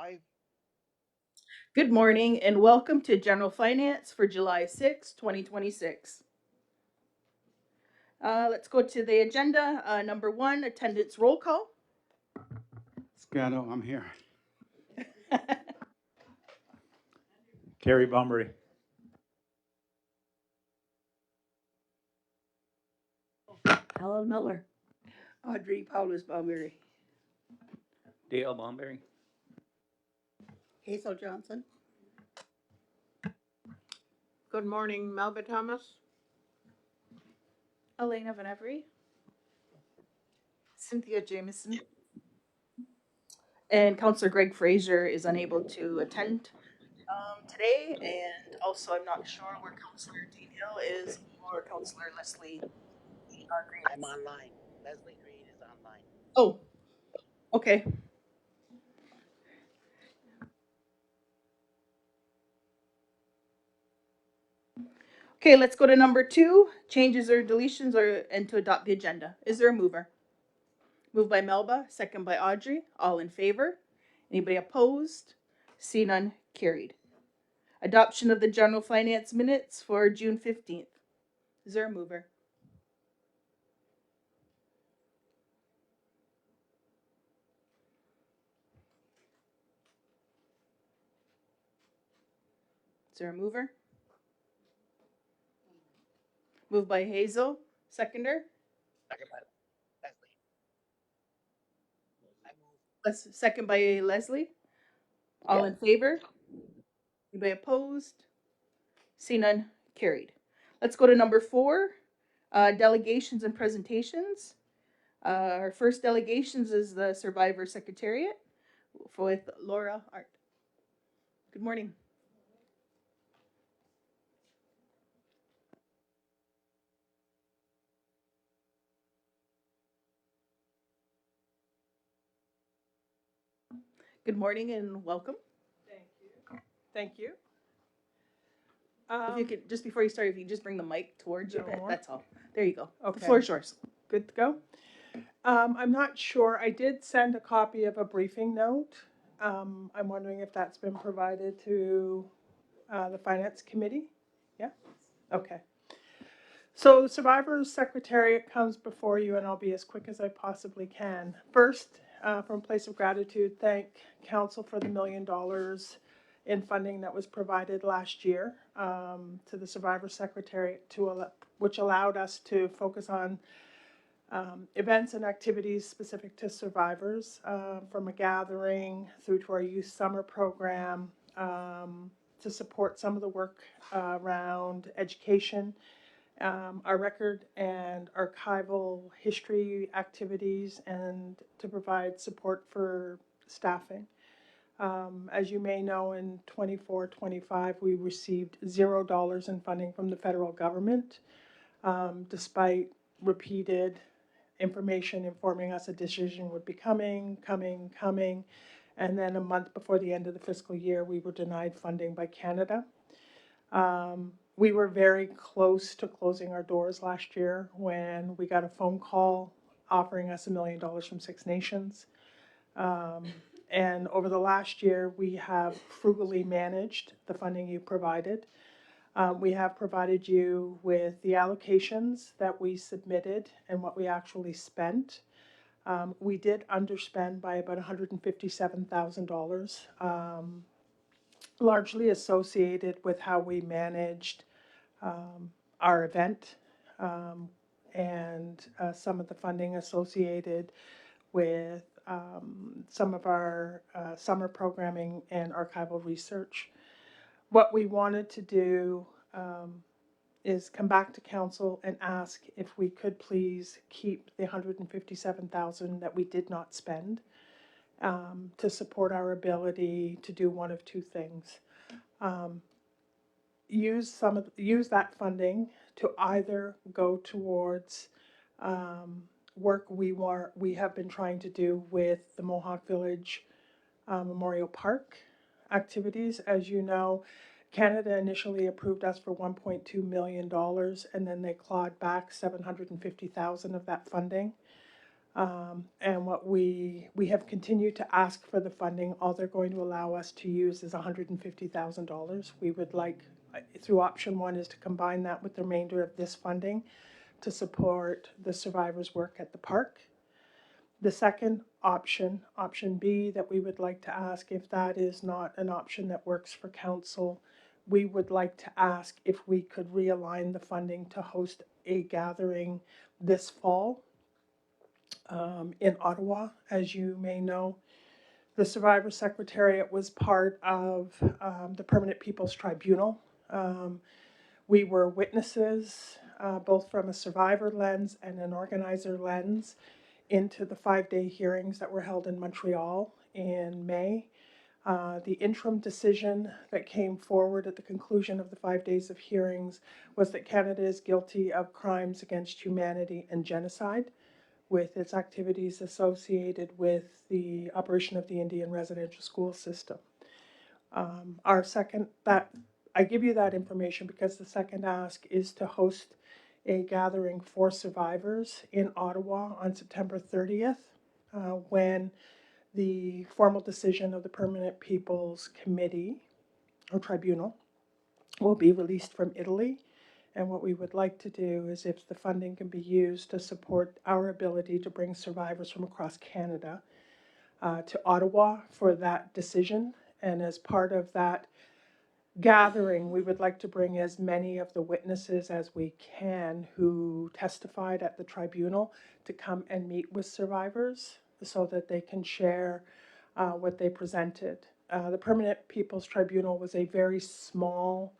live. Good morning and welcome to General Finance for July 6, 2026. Let's go to the agenda. Number one, attendance roll call. Scotto, I'm here. Terry Bombery. Helen Miller. Audrey Paulus Balmeri. Dale Bombery. Hazel Johnson. Good morning, Melba Thomas. Elena Van Every. Cynthia Jameson. And Councillor Greg Fraser is unable to attend today. And also, I'm not sure where Councillor Danielle is or Councillor Leslie Green. I'm online. Leslie Green is online. Oh, okay. Okay, let's go to number two, changes or deletions and to adopt the agenda. Is there a mover? Moved by Melba, second by Audrey. All in favor? Anybody opposed? See none, carried. Adoption of the general finance minutes for June 15th. Is there a mover? Is there a mover? Moved by Hazel, seconder. Second by Leslie. I move. Second by Leslie. All in favor? Anybody opposed? See none, carried. Let's go to number four, delegations and presentations. Our first delegations is the Survivor Secretariat with Laura Art. Good morning. Good morning and welcome. Thank you. If you could, just before you start, if you could just bring the mic towards you, No more? that's all. There you go. Okay. The floor is yours. Good to go. I'm not sure. I did send a copy of a briefing note. I'm wondering if that's been provided to the Finance Committee. Yeah? Okay. So the Survivors Secretariat comes before you, and I'll be as quick as I possibly can. First, from a place of gratitude, thank Council for the $1 million in funding that was provided last year to the Survivor Secretariat, which allowed us to focus on events and activities specific to survivors, from a gathering through to our youth summer program, to support some of the work around education, our record and archival history activities, and to provide support for staffing. As you may know, in 24-25, we received $0 in funding from the federal government, despite repeated information informing us a decision would be coming. And then a month before the end of the fiscal year, we were denied funding by Canada. We were very close to closing our doors last year when we got a phone call offering us $1 million from Six Nations. And over the last year, we have frugally managed the funding you provided. We have provided you with the allocations that we submitted and what we actually spent. We did underspend by about $157,000, largely associated with how we managed our event, and some of the funding associated with some of our summer programming and archival research. What we wanted to do is come back to council and ask if we could please keep the $157,000 that we did not spend, to support our ability to do one of two things. Use that funding to either go towards work we have been trying to do with the Mohawk Village Memorial Park activities. As you know, Canada initially approved us for $1.2 million, and then they clawed back $750,000 of that funding. And what we have continued to ask for the funding. All they're going to allow us to use is $150,000. We would like, through option one, is to combine that with the remainder of this funding to support the survivors' work at the park. The second option, option B, that we would like to ask, if that is not an option that works for council, we would like to ask if we could realign the funding to host a gathering this fall in Ottawa. As you may know, the Survivor Secretariat was part of the Permanent People's Tribunal. We were witnesses, both from a survivor lens and an organizer lens, into the 5-day hearings that were held in Montreal in May. The interim decision that came forward at the conclusion of the 5 days of hearings was that Canada is guilty of crimes against humanity and genocide, with its activities associated with the operation of the Indian residential school system. Our second, that I give you that information because the second ask is to host a gathering for survivors in Ottawa on September 30th, when the formal decision of the Permanent People's Committee or Tribunal will be released from Italy. And what we would like to do is, if the funding can be used to support our ability to bring survivors from across Canada to Ottawa for that decision. And as part of that gathering, we would like to bring as many of the witnesses as we can who testified at the tribunal to come and meet with survivors so that they can share what they presented. The Permanent People's Tribunal was a very small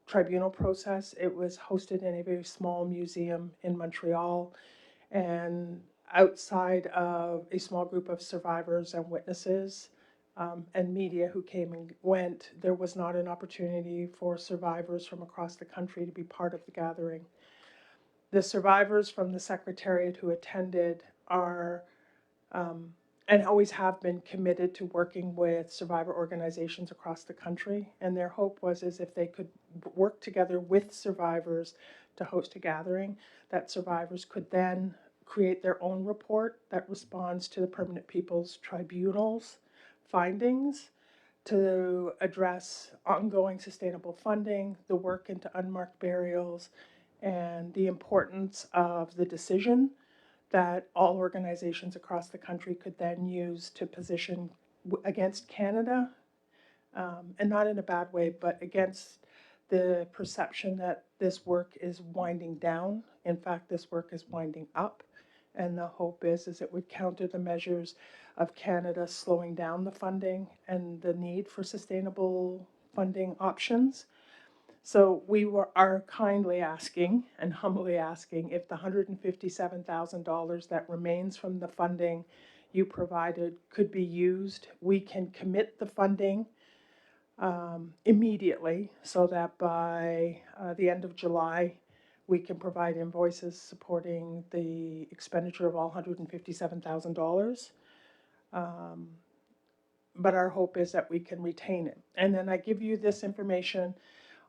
tribunal process. It was hosted in a very small museum in Montreal, and outside of a small group of survivors and witnesses and media who came and went, there was not an opportunity for survivors from across the country to be part of the gathering. The survivors from the Secretariat who attended are and always have been committed to working with survivor organizations across the country. And their hope was is if they could work together with survivors to host a gathering, that survivors could then create their own report that responds to the Permanent People's Tribunal's findings to address ongoing sustainable funding, the work into unmarked burials, and the importance of the decision that all organizations across the country could then use to position against Canada, and not in a bad way, but against the perception that this work is winding down. In fact, this work is winding up, and the hope is it would counter the measures of Canada slowing down the funding and the need for sustainable funding options. So we are kindly asking and humbly asking if the $157,000 that remains from the funding you provided could be used. We can commit the funding immediately so that by the end of July, we can provide invoices supporting the expenditure of all $157,000. But our hope is that we can retain it. And then I give you this information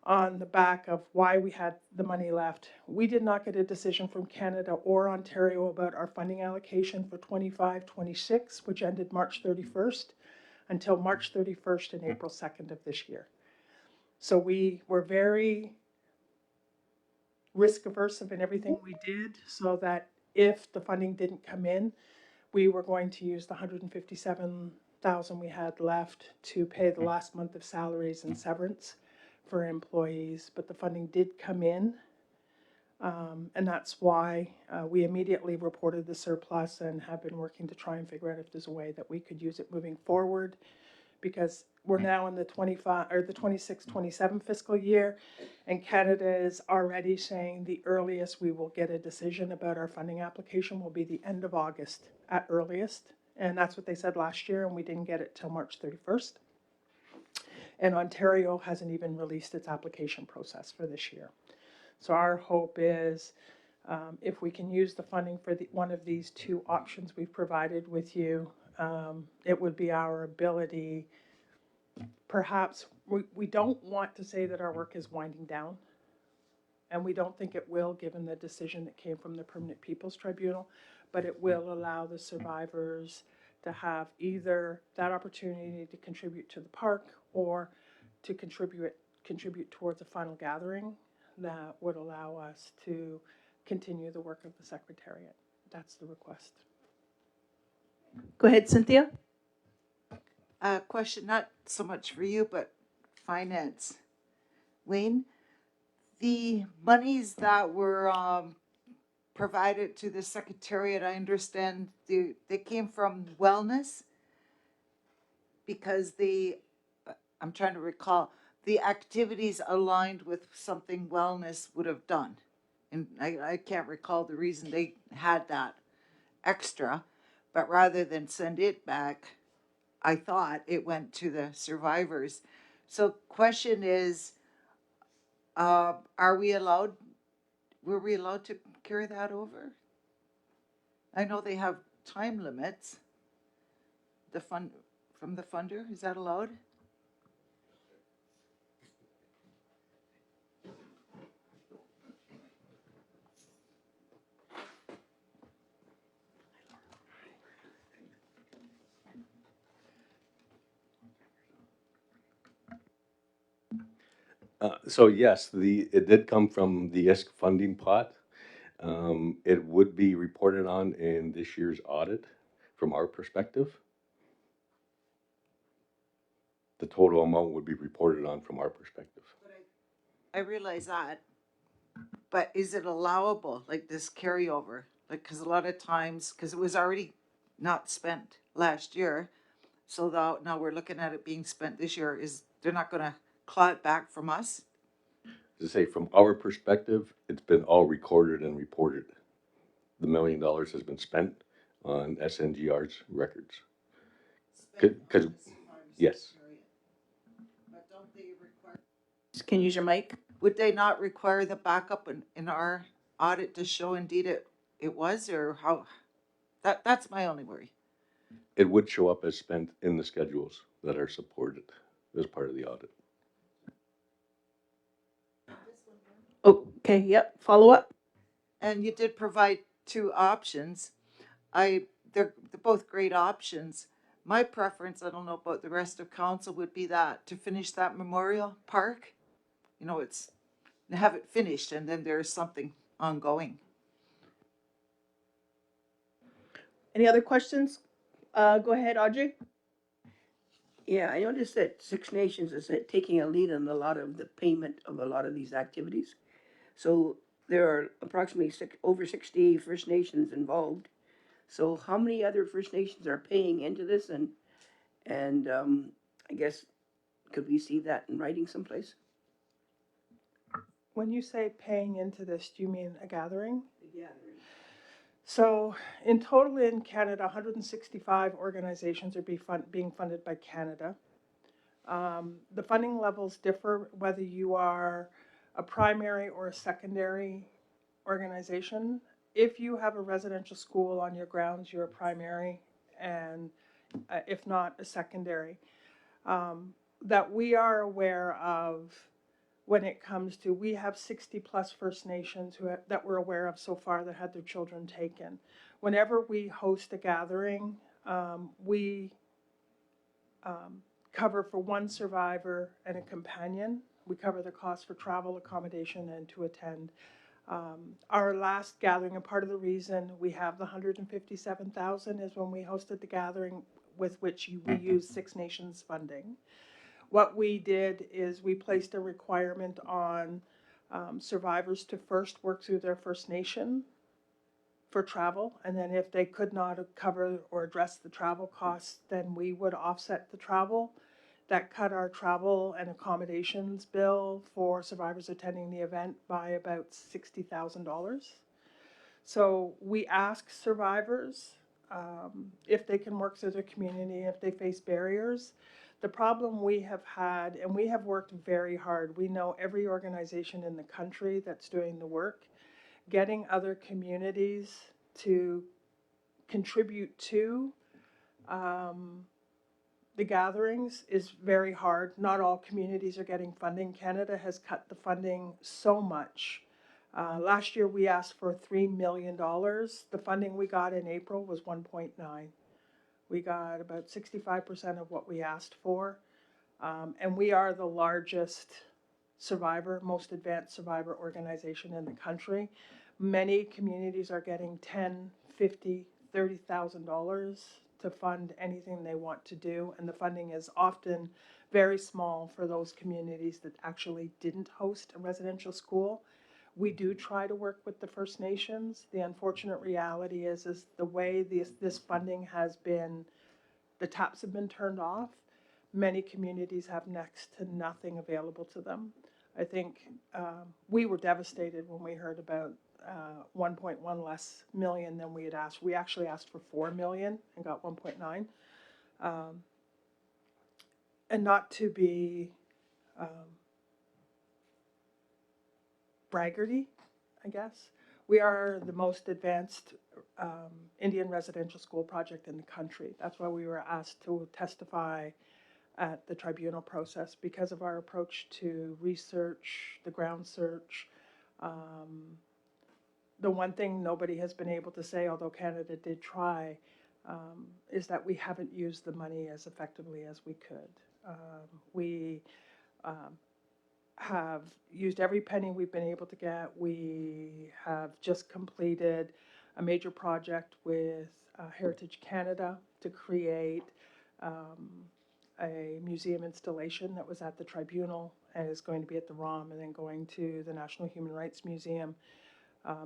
on the back of why we had the money left. We did not get a decision from Canada or Ontario about our funding allocation for 25-26, which ended March 31st, until March 31st and April 2nd of this year. So we were very risk averse in everything we did, so that if the funding didn't come in, we were going to use the $157,000 we had left to pay the last month of salaries and severance for employees, but the funding did come in, and that's why we immediately reported the surplus and have been working to try and figure out if there's a way that we could use it moving forward, because we're now in the 26-27 fiscal year, and Canada is already saying the earliest we will get a decision about our funding application will be the end of August at earliest, and that's what they said last year, and we didn't get it till March 31st. And Ontario hasn't even released its application process for this year. So our hope is if we can use the funding for one of these two options we've provided with you, it would be our ability, perhaps, we don't want to say that our work is winding down, and we don't think it will given the decision that came from the Permanent People's Tribunal, but it will allow the survivors to have either that opportunity to contribute to the park or to contribute towards a final gathering that would allow us to continue the work of the Secretariat. That's the request. Go ahead, Cynthia. Question not so much for you, but finance. Wayne, the monies that were provided to the Secretariat, I understand they came from wellness because I'm trying to recall, the activities aligned with something wellness would have done. And I can't recall the reason they had that extra, but rather than send it back, I thought it went to the survivors. So question is, were we allowed to carry that over? I know they have time limits. The fund from the funder, is that allowed? So yes, it did come from the ISK funding pot. It would be reported on in this year's audit from our perspective. The total amount would be reported on from our perspective. I realize that, but is it allowable, like this carryover? Like, because a lot of times, because it was already not spent last year, so now we're looking at it being spent this year. They're not going to claw it back from us? To say from our perspective, it's been all recorded and reported. The $1 million has been spent on SNGR's records. Because yes, But don't they require? Can you use your mic. Would they not require the backup in our audit to show indeed it was, or how? That's my only worry. it would show up as spent in the schedules that are supported as part of the audit. Okay, yep. Follow up. And you did provide two options. They're both great options. My preference, I don't know about the rest of council, would be that to finish that memorial park. You know, it's have it finished, and then there's something ongoing. Any other questions? Go ahead, Audrey. Yeah, I noticed that Six Nations is taking a lead on a lot of the payment of a lot of these activities. So there are approximately over 60 First Nations involved. So how many other First Nations are paying into this? And I guess, could we see that in writing someplace? When you say paying into this, do you mean a gathering? Yeah. So in total in Canada, 165 organizations are being funded by Canada. The funding levels differ whether you are a primary or a secondary organization. If you have a residential school on your grounds, you're a primary, and if not, a secondary. That we are aware of when it comes to, we have 60 plus First Nations that we're aware of so far that had their children taken. Whenever we host a gathering, we cover for one survivor and a companion. We cover the cost for travel, accommodation, and to attend. Our last gathering, and part of the reason we have the 157,000 is when we hosted the gathering with which we used Six Nations funding. What we did is we placed a requirement on survivors to first work through their First Nation for travel, and then if they could not cover or address the travel costs, then we would offset the travel. That cut our travel and accommodations bill for survivors attending the event by about $60,000. So we ask survivors if they can work through their community, if they face barriers. The problem we have had, and we have worked very hard, we know every organization in the country that's doing the work, getting other communities to contribute to the gatherings is very hard. Not all communities are getting funding. Canada has cut the funding so much Last year, we asked for $3 million. The funding we got in April was 1.9. We got about 65% of what we asked for. And we are the largest most advanced survivor organization in the country. Many communities are getting $10, $50, $30,000 to fund anything they want to do, and the funding is often very small for those communities that actually didn't host a residential school. We do try to work with the First Nations. The unfortunate reality is the way this funding has been, the taps have been turned off. Many communities have next to nothing available to them. I think we were devastated when we heard about 1.1 less million than we had asked. We actually asked for 4 million and got 1.9. And not to be braggarty, I guess, we are the most advanced Indian residential school project in the country. That's why we were asked to testify at the tribunal process, because of our approach to research, the ground search. The one thing nobody has been able to say, although Canada did try, is that we haven't used the money as effectively as we could. We have used every penny we've been able to get. We have just completed a major project with Heritage Canada to create a museum installation that was at the tribunal and is going to be at the ROM and then going to the National Human Rights Museum.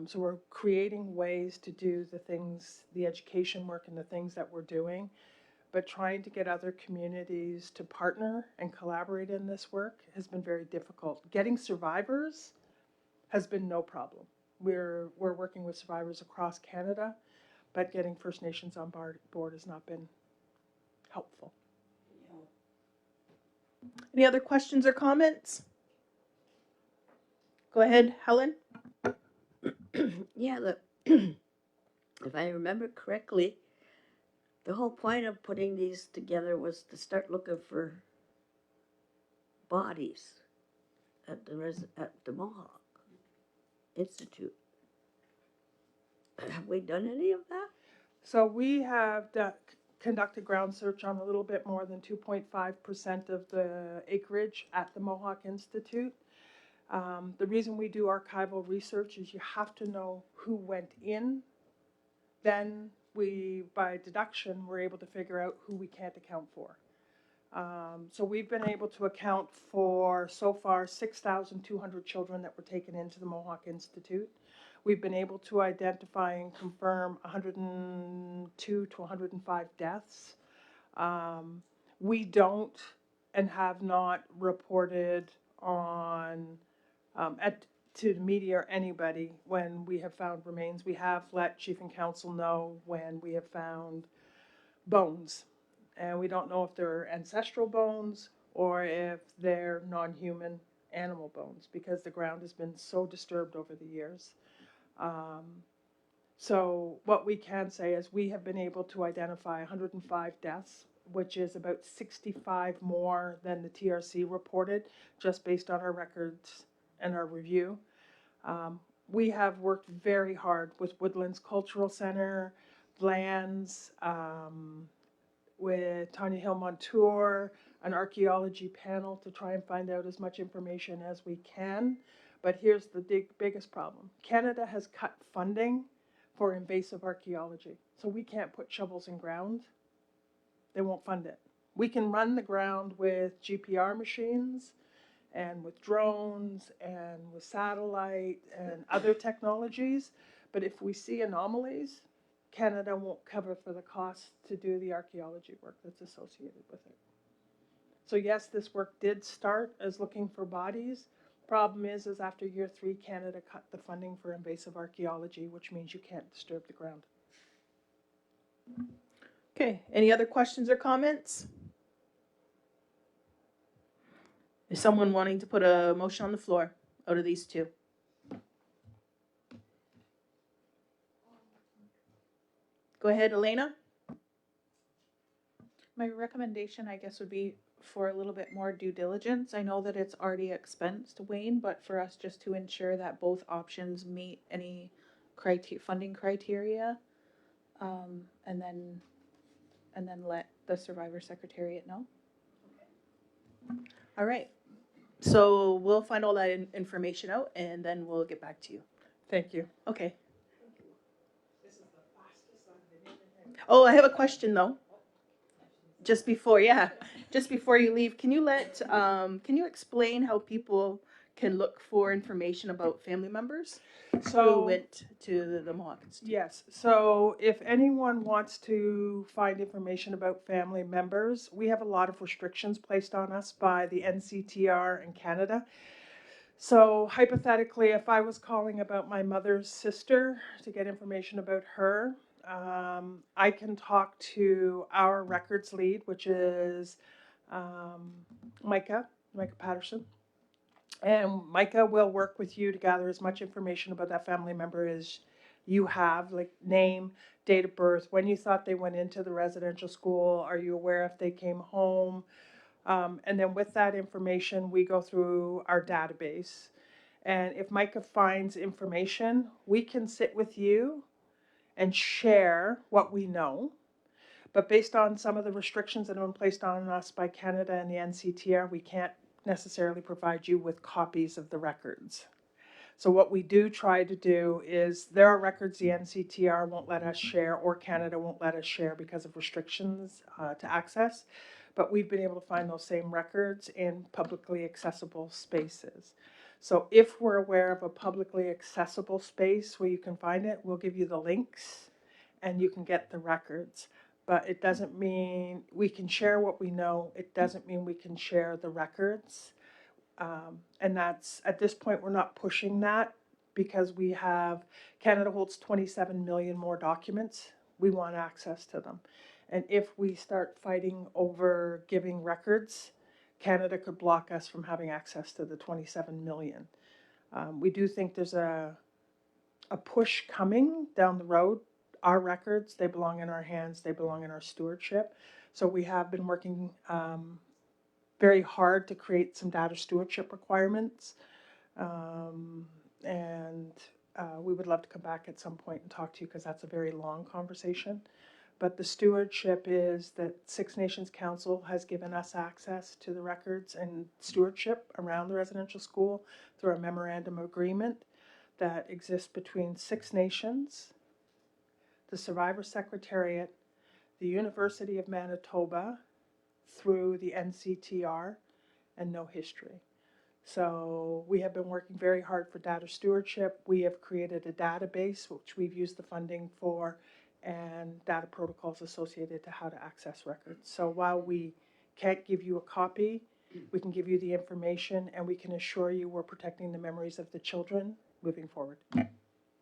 So we're creating ways to do the things, the education work and the things that we're doing, but trying to get other communities to partner and collaborate in this work has been very difficult. Getting survivors has been no problem. We're working with survivors across Canada, but getting First Nations on board has not been helpful. Any other questions or comments? Go ahead, Helen. Yeah, if I remember correctly, the whole point of putting these together was to start looking for bodies at the Mohawk Institute. Have we done any of that? So we have conducted ground search on a little bit more than 2.5% of the acreage at the Mohawk Institute. The reason we do archival research is you have to know who went in. Then we, by deduction, we're able to figure out who we can't account for. So we've been able to account for, so far, 6,200 children that were taken into the Mohawk Institute. We've been able to identify and confirm 102 to 105 deaths. We don't and have not reported on to the media or anybody when we have found remains. We have let Chief and Council know when we have found bones. And we don't know if they're ancestral bones or if they're non-human animal bones, because the ground has been so disturbed over the years. So what we can say is we have been able to identify 105 deaths, which is about 65 more than the TRC reported, just based on our records and our review. We have worked very hard with Woodlands Cultural Center, Lands, with Tanya Hill Montour, an archaeology panel to try and find out as much information as we can. But here's the biggest problem. Canada has cut funding for invasive archaeology. So we can't put shovels in ground. They won't fund it. We can run the ground with GPR machines and with drones and with satellite and other technologies. But if we see anomalies, Canada won't cover for the cost to do the archaeology work that's associated with it. So yes, this work did start as looking for bodies. Problem is after year 3, Canada cut the funding for invasive archaeology, which means you can't disturb the ground. Okay, any other questions or comments? Is someone wanting to put a motion on the floor out of these two? Go ahead, Elena. My recommendation, I guess, would be for a little bit more due diligence. I know that it's already expensed, Wayne, but for us just to ensure that both options meet any funding criteria, and then let the Survivor Secretariat know. All right. So we'll find all that information out, and then we'll get back to you. Thank you. Okay. Oh, I have a question though. Just before you leave, can you explain how people can look for information about family members who So, went to the Mohawk Institute? yes, so if anyone wants to find information about family members, we have a lot of restrictions placed on us by the NCTR in Canada. So hypothetically, if I was calling about my mother's sister to get information about her, I can talk to our records lead, which is Micah Patterson. And Micah will work with you to gather as much information about that family member as you have, like name, date of birth, when you thought they went into the residential school, are you aware if they came home? And then with that information, we go through our database. And if Micah finds information, we can sit with you and share what we know. But based on some of the restrictions that have been placed on us by Canada and the NCTR, we can't necessarily provide you with copies of the records. So what we do try to do is, there are records the NCTR won't let us share or Canada won't let us share because of restrictions to access, but we've been able to find those same records in publicly accessible spaces. So if we're aware of a publicly accessible space where you can find it, we'll give you the links and you can get the records. But it doesn't mean we can share what we know. It doesn't mean we can share the records. And that's, at this point, we're not pushing that because Canada holds 27 million more documents. We want access to them. And if we start fighting over giving records, Canada could block us from having access to the 27 million. We do think there's a push coming down the road. Our records, they belong in our hands, they belong in our stewardship. So we have been working very hard to create some data stewardship requirements. And we would love to come back at some point and talk to you because that's a very long conversation. But the stewardship is that Six Nations Council has given us access to the records and stewardship around the residential school through a memorandum of agreement that exists between Six Nations, the Survivor Secretariat, the University of Manitoba, through the NCTR, and No History. So we have been working very hard for data stewardship. We have created a database, which we've used the funding for, and data protocols associated to how to access records. So while we can't give you a copy, we can give you the information, and we can assure you we're protecting the memories of the children moving forward.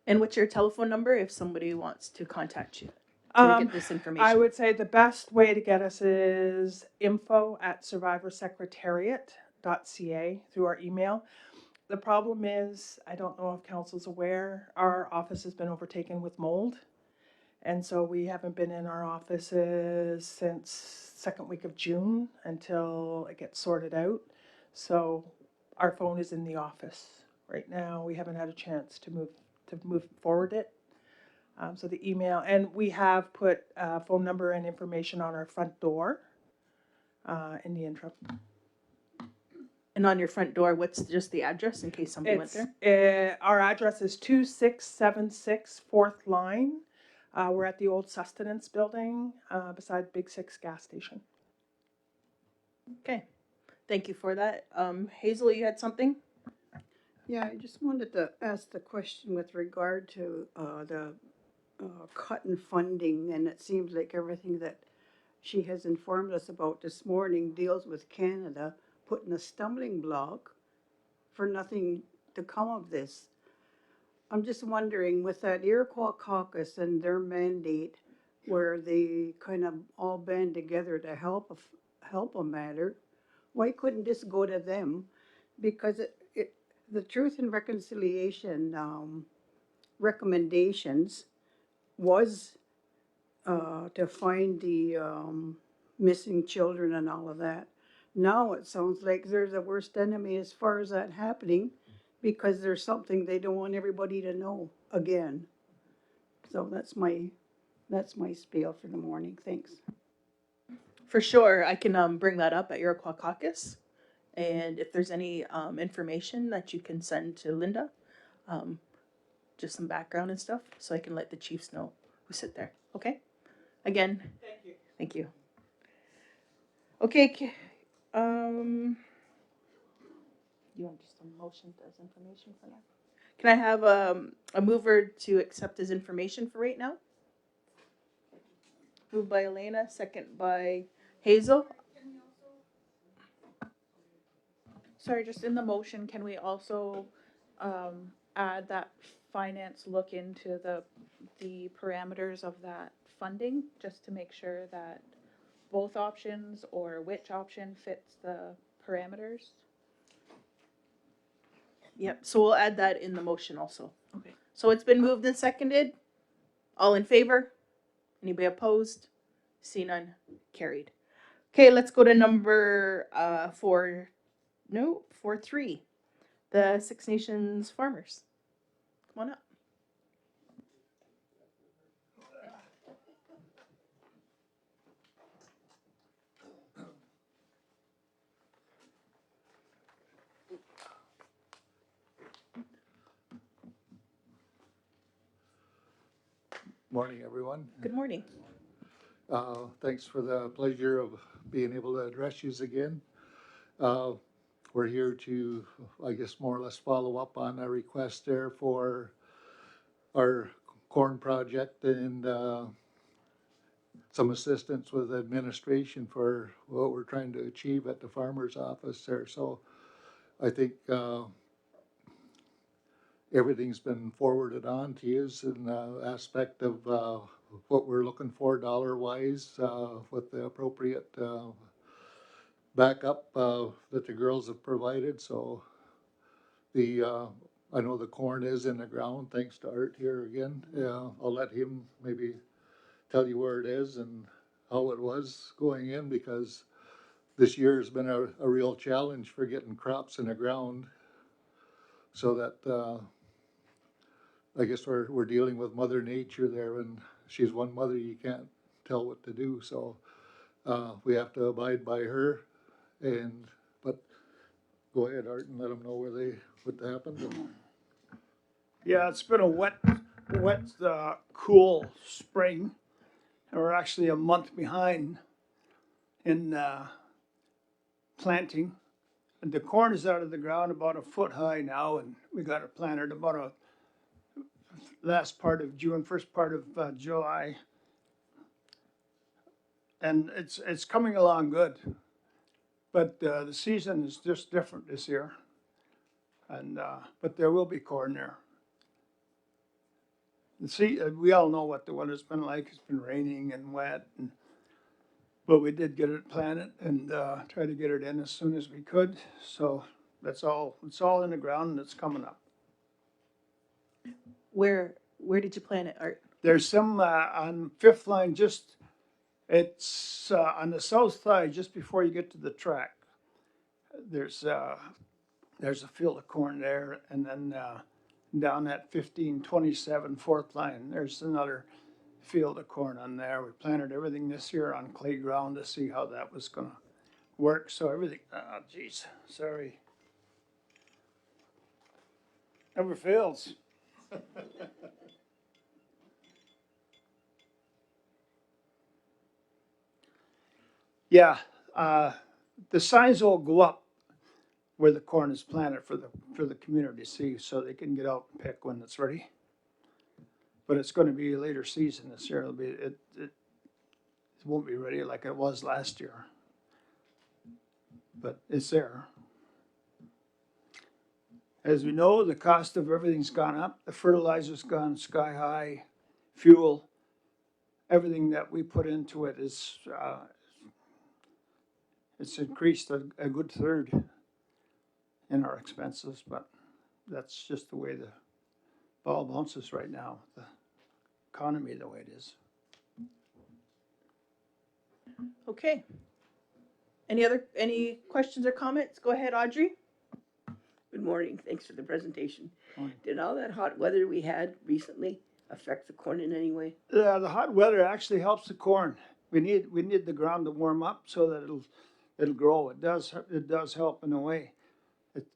And what's your telephone number if somebody wants to contact you to get this information? I would say the best way to get us is info@survivorsecretariat.ca through our email. The problem is, I don't know if council's aware, our office has been overtaken with mold. And so we haven't been in our offices since second week of June until it gets sorted out. So our phone is in the office right now. We haven't had a chance to move forward it. So the email, and we have put phone number and information on our front door in the interim. And on your front door, what's just the address in case somebody went there? Our address is 2676 4th Line. We're at the old sustenance building beside Big Six gas station. Okay, thank you for that. Hazel, you had something? Yeah, I just wanted to ask the question with regard to the cut in funding, and it seems like everything that she has informed us about this morning deals with Canada putting a stumbling block for nothing to come of this. I'm just wondering, with that Iroquois caucus and their mandate, where they kind of all band together to help a matter, why couldn't this go to them? Because the Truth and Reconciliation recommendations was to find the missing children and all of that. Now it sounds like they're the worst enemy as far as that happening, because there's something they don't want everybody to know again. So that's my spiel for the morning. Thanks. For sure, I can bring that up at Iroquois Caucus. And if there's any information that you can send to Linda, um, just some background and stuff, so I can let the chiefs know who sit there. Okay? Again, Thank you. thank you. Okay, you want just a motion as information for now? Can I have a mover to accept his information for right now? Moved by Elena, second by Hazel. Sorry, just in the motion, can we also add that finance look into the parameters of that funding, just to make sure that both options or which option fits the parameters? Yep, so we'll add that in the motion also. Okay. So it's been moved and seconded. All in favor? Anybody opposed? See none. Carried. Okay, let's go to number 4-3. The Six Nations farmers. Come on up. Morning, everyone. Good morning. Thanks for the pleasure of being able to address you again. We're here to, I guess, more or less follow up on a request there for our corn project and some assistance with administration for what we're trying to achieve at the farmer's office there. So I think everything's been forwarded on to you in the aspect of what we're looking for dollar-wise with the appropriate backup that the girls have provided. So I know the corn is in the ground, thanks to Art here again. I'll let him maybe tell you where it is and how it was going in, because this year has been a real challenge for getting crops in the ground. So that I guess we're dealing with Mother Nature there, and she's one mother you can't tell what to do. So we have to abide by her. But go ahead, Art, and let them know what happened. Yeah, it's been a wet, cool spring. And we're actually a month behind in planting. And the corn is out of the ground about a foot high now, and we got it planted about a last part of June, first part of July. And it's coming along good. But the season is just different this year. And but there will be corn there. See, we all know what the weather's been like. It's been raining and wet, but we did get it planted and try to get it in as soon as we could. So that's all. It's all in the ground and it's coming up. Where did you plant it, Art? There's some on fifth line. It's on the south side, just before you get to the track. There's a field of corn there, and then down at 1527 fourth line, there's another field of corn on there. We planted everything this year on clay ground to see how that was gonna work. So everything, oh geez, sorry. Never fails. Yeah, the signs will go up where the corn is planted for the community to see, so they can get out and pick when it's ready. But it's going to be a later season this year. It won't be ready like it was last year, but it's there. As we know, the cost of everything's gone up. The fertilizer's gone sky high, fuel, everything that we put into it is it's increased a good third in our expenses, but that's just the way the ball bounces right now, the economy the way it is. Okay. Any questions or comments? Go ahead, Audrey. Good morning. Thanks for the presentation. Morning. Did all that hot weather we had recently affect the corn in any way? Yeah, the hot weather actually helps the corn. We need the ground to warm up so that it'll grow. It does help in a way.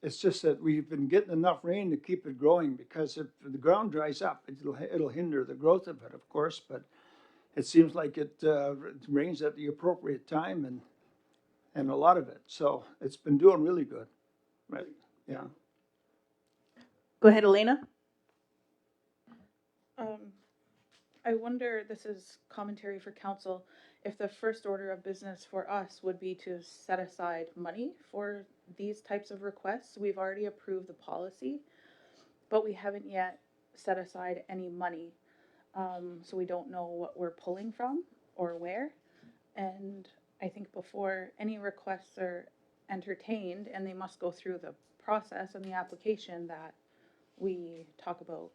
It's just that we've been getting enough rain to keep it growing, because if the ground dries up, it'll hinder the growth of it, of course. But it seems like it rains at the appropriate time, and a lot of it. So it's been doing really good. Right. Yeah. Go ahead, Elena. I wonder, this is commentary for council, if the first order of business for us would be to set aside money for these types of requests. We've already approved the policy, but we haven't yet set aside any money. So we don't know what we're pulling from or where. And I think before any requests are entertained, and they must go through the process and the application, that we talk about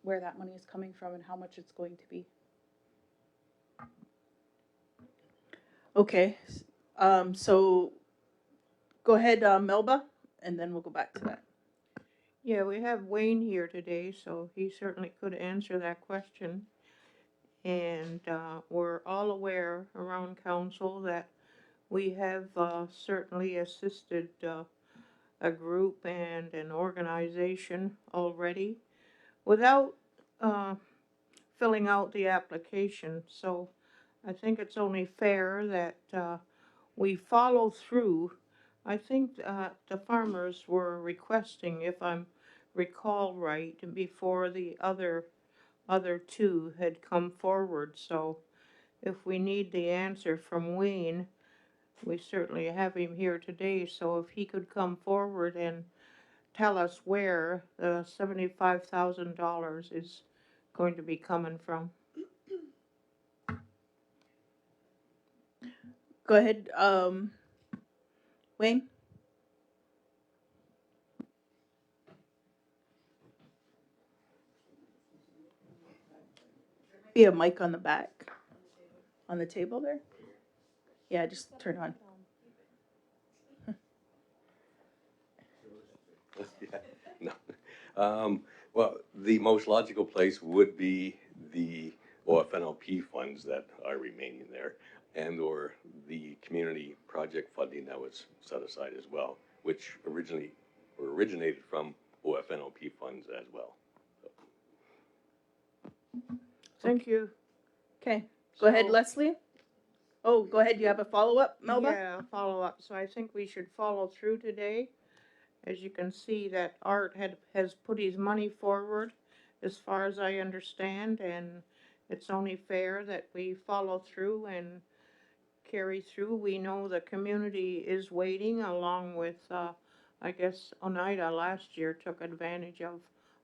where that money is coming from and how much it's going to be. Okay. So go ahead, Melba, and then we'll go back to that. Yeah, we have Wayne here today, so he certainly could answer that question. And we're all aware around council that we have certainly assisted a group and an organization already without filling out the application. So I think it's only fair that we follow through. I think the farmers were requesting, if I recall right, before the other two had come forward. So if we need the answer from Wayne, we certainly have him here today. So if he could come forward and tell us where the $75,000 is going to be coming from. Go ahead, Wayne. Be a mic on the back, on the table there. Yeah, just turn on. Yeah, no. Well, the most logical place would be the OFNLP funds that are remaining there, and or the community project funding that was set aside as well, which originated from OFNLP funds as well. Thank you. Okay, go ahead, So- Leslie. Oh, go ahead. You have a follow-up, Melba? Yeah, follow up. So I think we should follow through today. As you can see, that Art has put his money forward, as far as I understand, and it's only fair that we follow through and carry through. We know the community is waiting, along with, I guess Oneida last year took advantage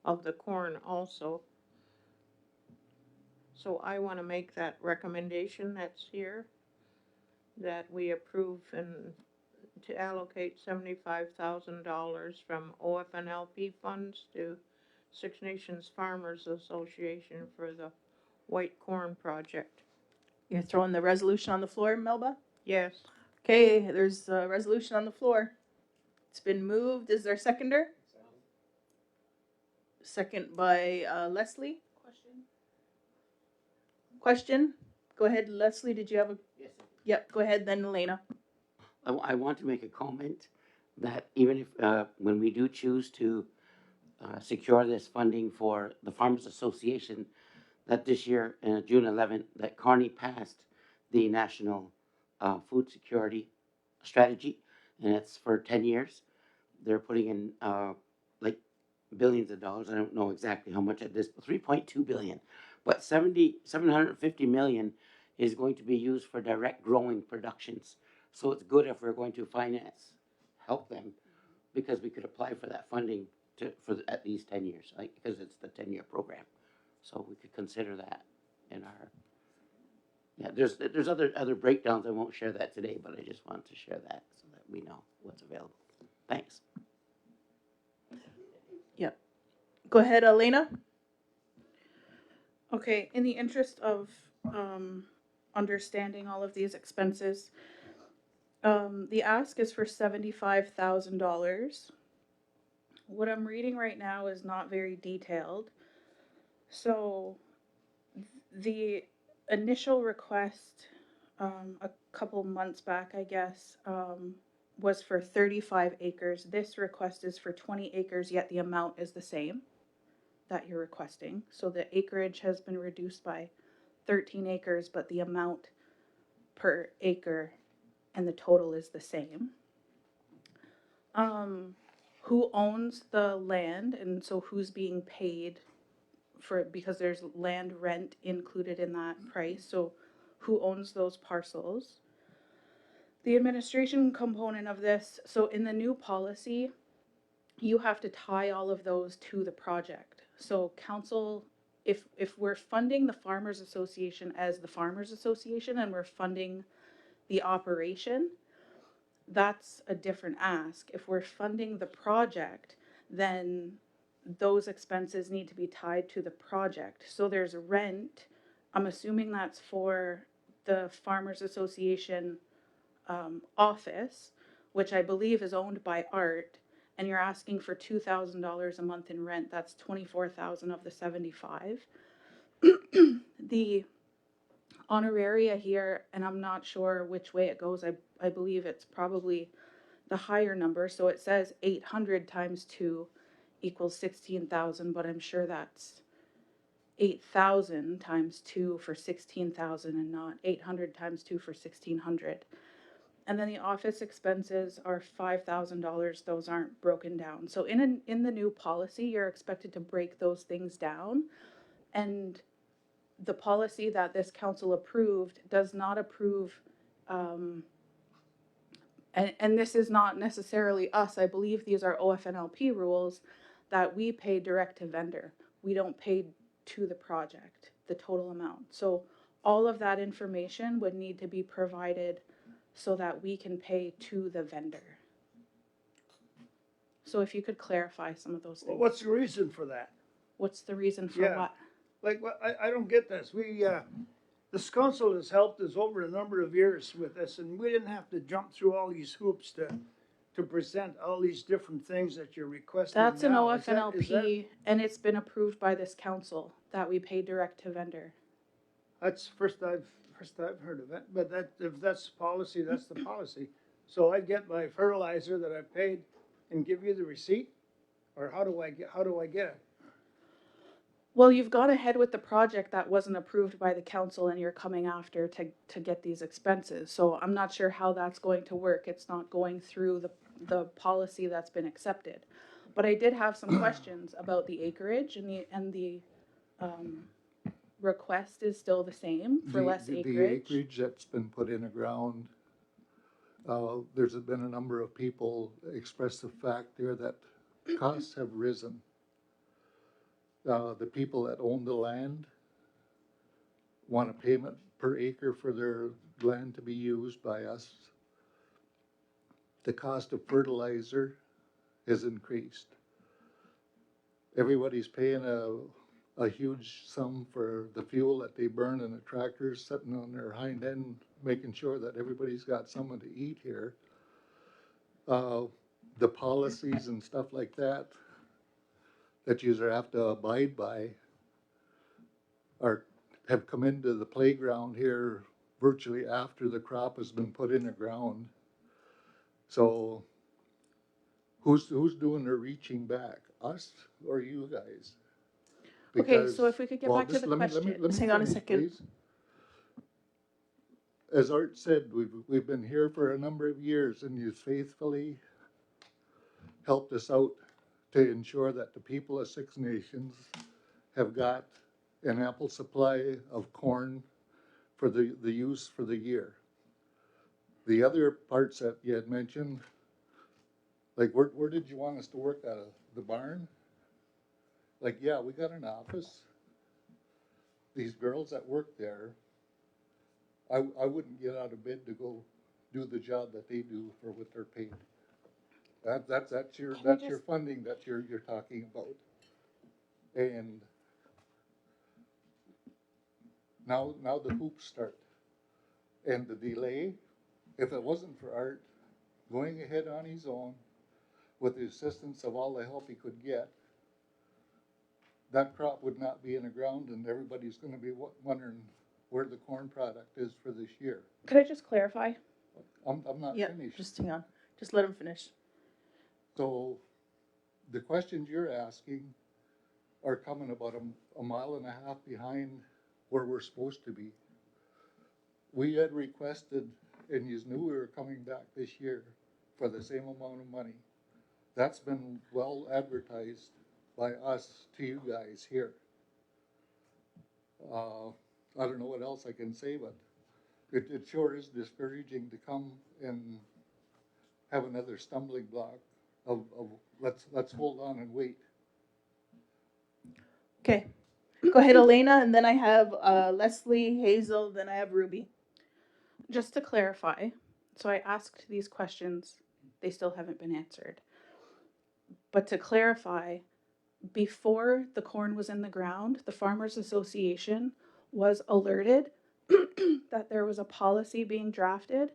of the corn also. So I want to make that recommendation that's here, that we approve and to allocate $75,000 from OFNLP funds to Six Nations Farmers Association for the White Corn Project. You're throwing the resolution on the floor, Melba? Yes. Okay, there's a resolution on the floor. It's been moved. Is there a seconder? Second by Leslie. Question? Go ahead, Leslie. Did you have a? Yes. Yep. Go ahead, then Elena. I want to make a comment that even if, when we do choose to secure this funding for the Farmers Association, that this year, June 11th, that Kearney passed the National Food Security Strategy, and it's for 10 years. They're putting in like billions of dollars. I don't know exactly how much at this, 3.2 billion, but 750 million is going to be used for direct growing productions. So it's good if we're going to help them, because we could apply for that funding for at least 10 years, like, because it's the 10-year program. So we could consider that in our, yeah, there's other breakdowns. I won't share that today, but I just wanted to share that so that we know what's available. Thanks. Yep. Go ahead, Elena. Okay, in the interest of understanding all of these expenses, The ask is for $75,000. What I'm reading right now is not very detailed. So the initial request, a couple months back, I guess, was for 35 acres. This request is for 20 acres, yet the amount is the same that you're requesting. So the acreage has been reduced by 13 acres, but the amount per acre and the total is the same. Who owns the land, and so who's being paid for it, because there's land rent included in that price. So who owns those parcels? The administration component of this, so in the new policy, you have to tie all of those to the project. So council, if we're funding the Farmers Association as the Farmers Association and we're funding the operation, that's a different ask. If we're funding the project, then those expenses need to be tied to the project. So there's rent. I'm assuming that's for the Farmers Association office, which I believe is owned by Art, and you're asking for $2,000 a month in rent. That's 24,000 of the 75. The honoraria here, and I'm not sure which way it goes. I believe it's probably the higher number. So it says 800 times 2 equals 16,000, but I'm sure that's 8,000 times 2 for 16,000 and not 800 times 2 for 1,600. And then the office expenses are $5,000. Those aren't broken down. So in the new policy, you're expected to break those things down. And the policy that this council approved does not approve, and this is not necessarily us. I believe these are OFNLP rules that we pay direct to vendor. We don't pay to the project, the total amount. So all of that information would need to be provided so that we can pay to the vendor. So if you could clarify some of those Well, things. what's the reason for that? What's the reason for Yeah. what? Like, I don't get this. This council has helped us over a number of years with this, and we didn't have to jump through all these hoops to present all these different things that you're requesting That's an now. OFNLP, and it's been approved by this council that we pay direct to vendor. That's first I've heard of it, but if that's policy, that's the policy. So I get my fertilizer that I paid and give you the receipt, or how do I get it? Well, you've gone ahead with the project that wasn't approved by the council and you're coming after to get these expenses. So I'm not sure how that's going to work. It's not going through the policy that's been accepted. But I did have some questions about the acreage, and the request is still the same for less The acreage. acreage that's been put in the ground, there's been a number of people express the fact there that costs have risen. The people that own the land want a payment per acre for their land to be used by us. The cost of fertilizer has increased. Everybody's paying a huge sum for the fuel that they burn in the tractors, sitting on their hind end, making sure that everybody's got something to eat here. The policies and stuff like that you have to abide by have come into the playground here virtually after the crop has been put in the ground. So who's doing the reaching back, us or you guys? Okay, so if we could get back to the let me question. finish, Hang on a second. please. As Art said, we've been here for a number of years, and you've faithfully helped us out to ensure that the people of Six Nations have got an ample supply of corn for the use for the year. The other parts that you had mentioned, like where did you want us to work out of? The barn? Like, yeah, we got an office. These girls that work there, I wouldn't get out of bed to go do the job that they do for what they're paid. That's your funding that you're talking about. And now the hoops start. And the delay If it wasn't for Art going ahead on his own with the assistance of all the help he could get, that crop would not be in the ground and everybody's gonna be wondering where the corn product is for this year. Could I just clarify? I'm not Yeah, finished. just hang on. Just let him finish. So the questions you're asking are coming about a mile and a half behind where we're supposed to be. We had requested, and you knew we were coming back this year for the same amount of money. That's been well advertised by us to you guys here. I don't know what else I can say, but it sure is discouraging to come and have another stumbling block of let's hold on and wait. Okay. Go ahead, Elena, and then I have Leslie, Hazel, then I have Ruby. Just to clarify, so I asked these questions, they still haven't been answered. But to clarify, before the corn was in the ground, the Farmers Association was alerted that there was a policy being drafted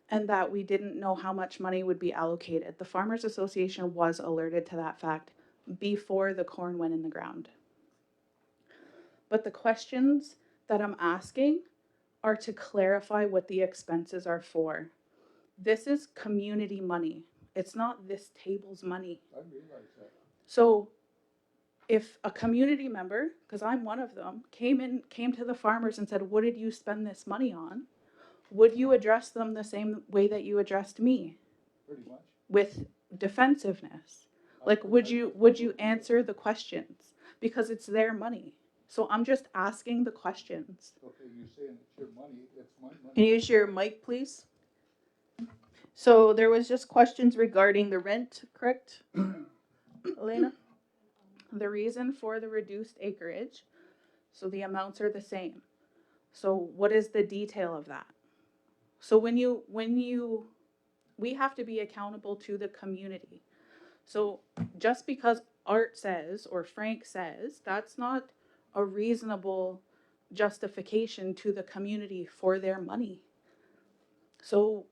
and that we didn't know how much money would be allocated. The Farmers Association was alerted to that fact before the corn went in the ground. But the questions that I'm asking are to clarify what the expenses are for. This is community money. It's not this table's money. I realize that. So if a community member, because I'm one of them, came to the farmers and said, "What did you spend this money on?" Would you address them the same way that you addressed me? Pretty much. With defensiveness. Like, would you answer the questions? Because it's their money. So I'm just asking the questions. Okay, you're saying it's your money, it's my money. Can you use your mic, please? So there was just questions regarding the rent, correct, Elena? The reason for the reduced acreage, so the amounts are the same. So what is the detail of that? So we have to be accountable to the community. So just because Art says or Frank says, that's not a reasonable justification to the community for their money. So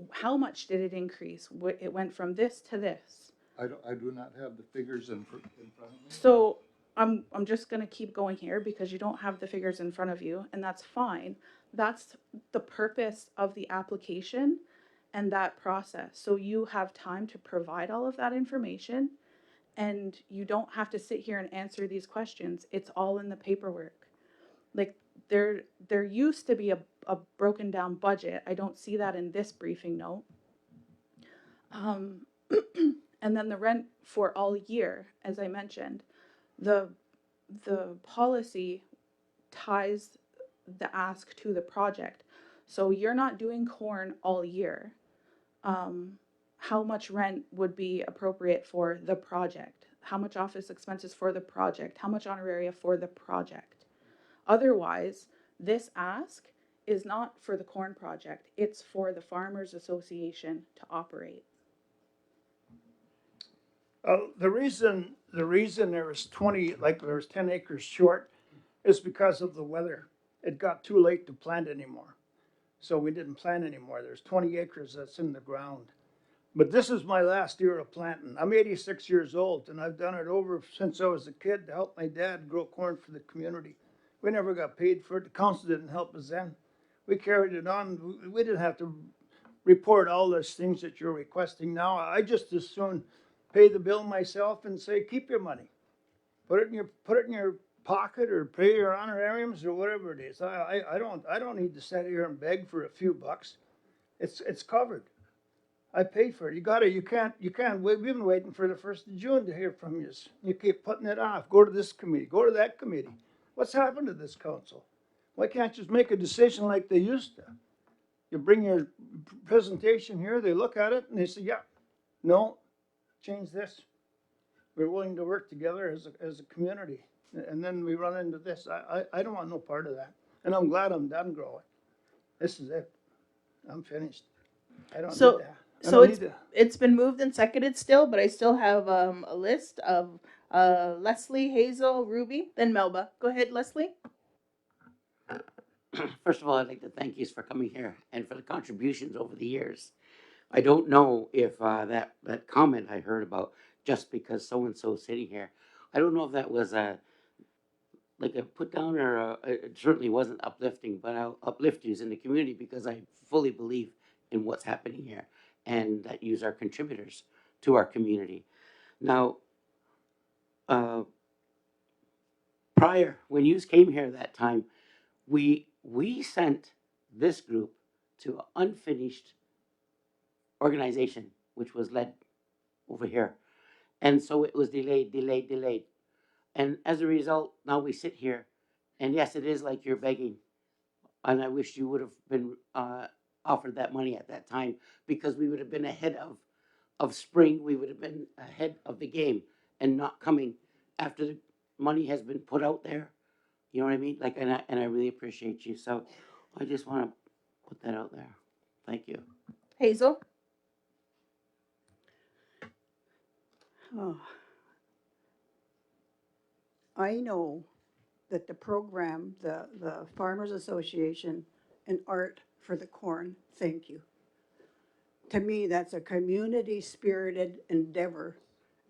how much did it increase? It went from this to this. I do not have the figures in front of me. So I'm just going to keep going here because you don't have the figures in front of you, and that's fine. That's the purpose of the application and that process. So you have time to provide all of that information, and you don't have to sit here and answer these questions. It's all in the paperwork. Like there used to be a broken down budget. I don't see that in this briefing note. And then the rent for all year, as I mentioned, the policy ties the ask to the project. So you're not doing corn all year. How much rent would be appropriate for the project? How much office expenses for the project? How much honoraria for the project? Otherwise, this ask is not for the corn project. It's for the Farmers Association to operate. The reason there was 10 acres short is because of the weather. It got too late to plant anymore. So we didn't plant anymore. There's 20 acres that's in the ground. But this is my last year of planting. I'm 86 years old and I've done it over since I was a kid to help my dad grow corn for the community. We never got paid for it. The council didn't help us then. We carried it on. We didn't have to report all those things that you're requesting now. I just as soon pay the bill myself and say, keep your money. Put it in your pocket or pay your honorariums or whatever it is. I don't need to sit here and beg for a few bucks. It's covered. I paid for it. You can't wait. We've been waiting for the 1st of June to hear from you. You keep putting it off. Go to this committee, go to that committee. What's happened to this council? Why can't you just make a decision like they used to? You bring your presentation here, they look at it and they say, yeah, no, change this. We're willing to work together as a community. And then we run into this. I don't want no part of that. And I'm glad I'm done growing. This is it. I'm finished. I don't need that. So it's been moved and seconded still, but I still have a list of Leslie, Hazel, Ruby, then Melba. Go ahead, Leslie. first of all, I'd like to thank you for coming here and for the contributions over the years. I don't know if that comment I heard about just because so and so is sitting here, I don't know if that was a like a put down or it certainly wasn't uplifting, but I'll uplift you in the community because I fully believe in what's happening here and that you are contributors to our community. Now, uh, prior when you came here that time, we sent this group to an unfinished organization which was led over here, and so it was delayed. And as a result, now we sit here, and yes, it is like you're begging. And I wish you would have been offered that money at that time because we would have been ahead of spring. We would have been ahead of the game and not coming after the money has been put out there. You know what I mean? Like, and I really appreciate you. So I just want to put that out there. Thank you. Hazel? Oh, I know that the program, the Farmers Association and Art for the Corn, thank you. To me, that's a community spirited endeavor,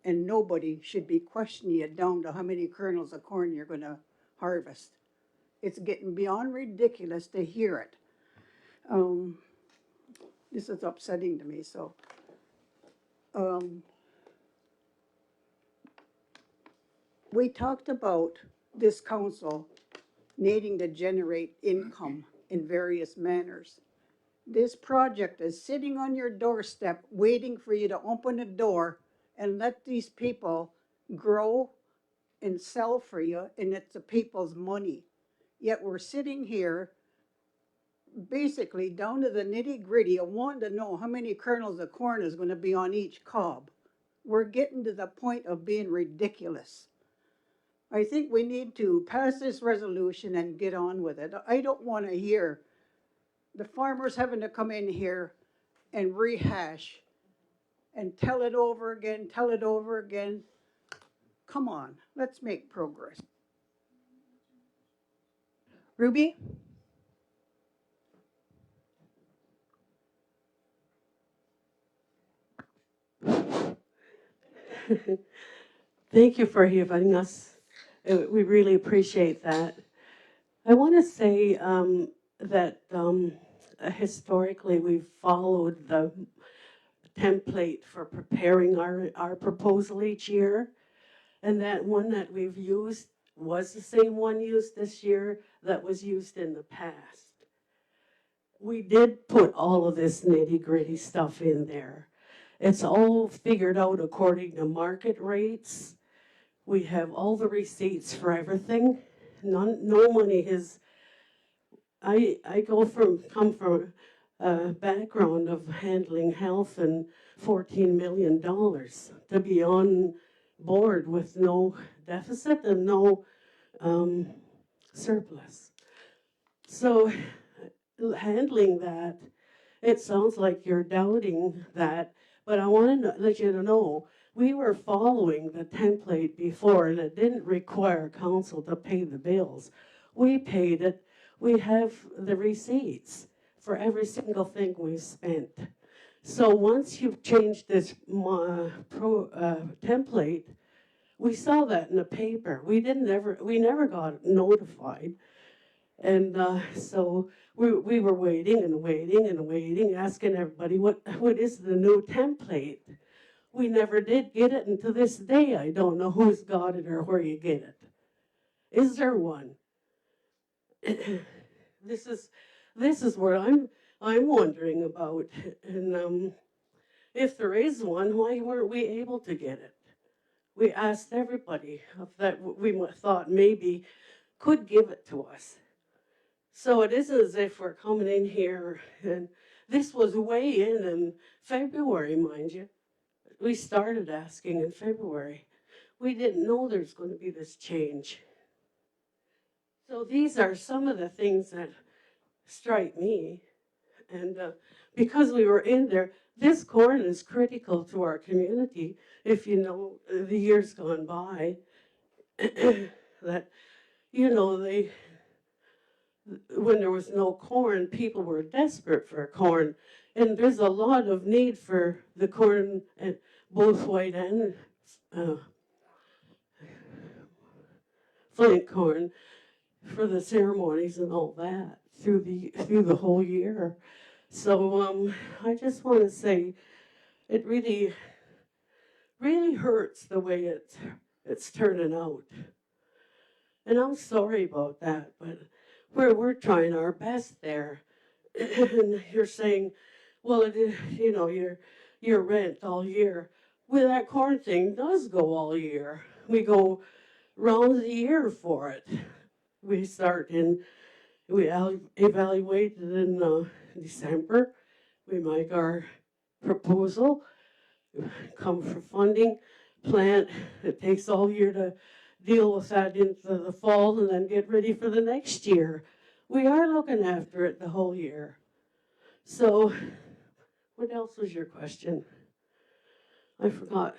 and nobody should be questioning it down to how many kernels of corn you're going to harvest. It's getting beyond ridiculous to hear it. This is upsetting to me, so. We talked about this council needing to generate income in various manners. This project is sitting on your doorstep waiting for you to open the door and let these people grow and sell for you, and it's the people's money. Yet we're sitting here basically down to the nitty gritty of wanting to know how many kernels of corn is going to be on each cob. We're getting to the point of being ridiculous. I think we need to pass this resolution and get on with it. I don't want to hear the farmers having to come in here and rehash and tell it over again, tell it over again. Come on, let's make progress. Ruby? Thank you for having us. We really appreciate that. I want to say that historically we've followed the template for preparing our proposal each year. And that one that we've used was the same one used this year that was used in the past. We did put all of this nitty gritty stuff in there. It's all figured out according to market rates. We have all the receipts for everything. No money is. I come from a background of handling health and $14 million to be on board with no deficit and no surplus. So handling that, it sounds like you're doubting that, but I want to let you know we were following the template before, and it didn't require council to pay the bills. We paid it. We have the receipts for every single thing we spent. So once you've changed this template, we saw that in the paper. We never got notified. And so we were waiting and waiting and waiting, asking everybody, what is the new template? We never did get it, and to this day, I don't know who's got it or where you get it. Is there one? This is where I'm wondering about. And if there is one, why weren't we able to get it? We asked everybody that we thought maybe could give it to us. So it isn't as if we're coming in here, and this was way in February, mind you. We started asking in February. We didn't know there's going to be this change. So these are some of the things that strike me. And because we were in there, this corn is critical to our community. If you know the years gone by, that, you know, when there was no corn, people were desperate for corn. And there's a lot of need for the corn, both white and uh, flint corn, for the ceremonies and all that through the whole year. So I just want to say it really hurts the way it's turning out. And I'm sorry about that, but we're trying our best there. And you're saying, well, it is, your rent all year. Well, that corn thing does go all year. We go round the year for it. We start in, we evaluate it in December. We make our proposal, come for funding, plant. It takes all year to deal with that into the fall and then get ready for the next year. We are looking after it the whole year. So, what else was your question? I forgot.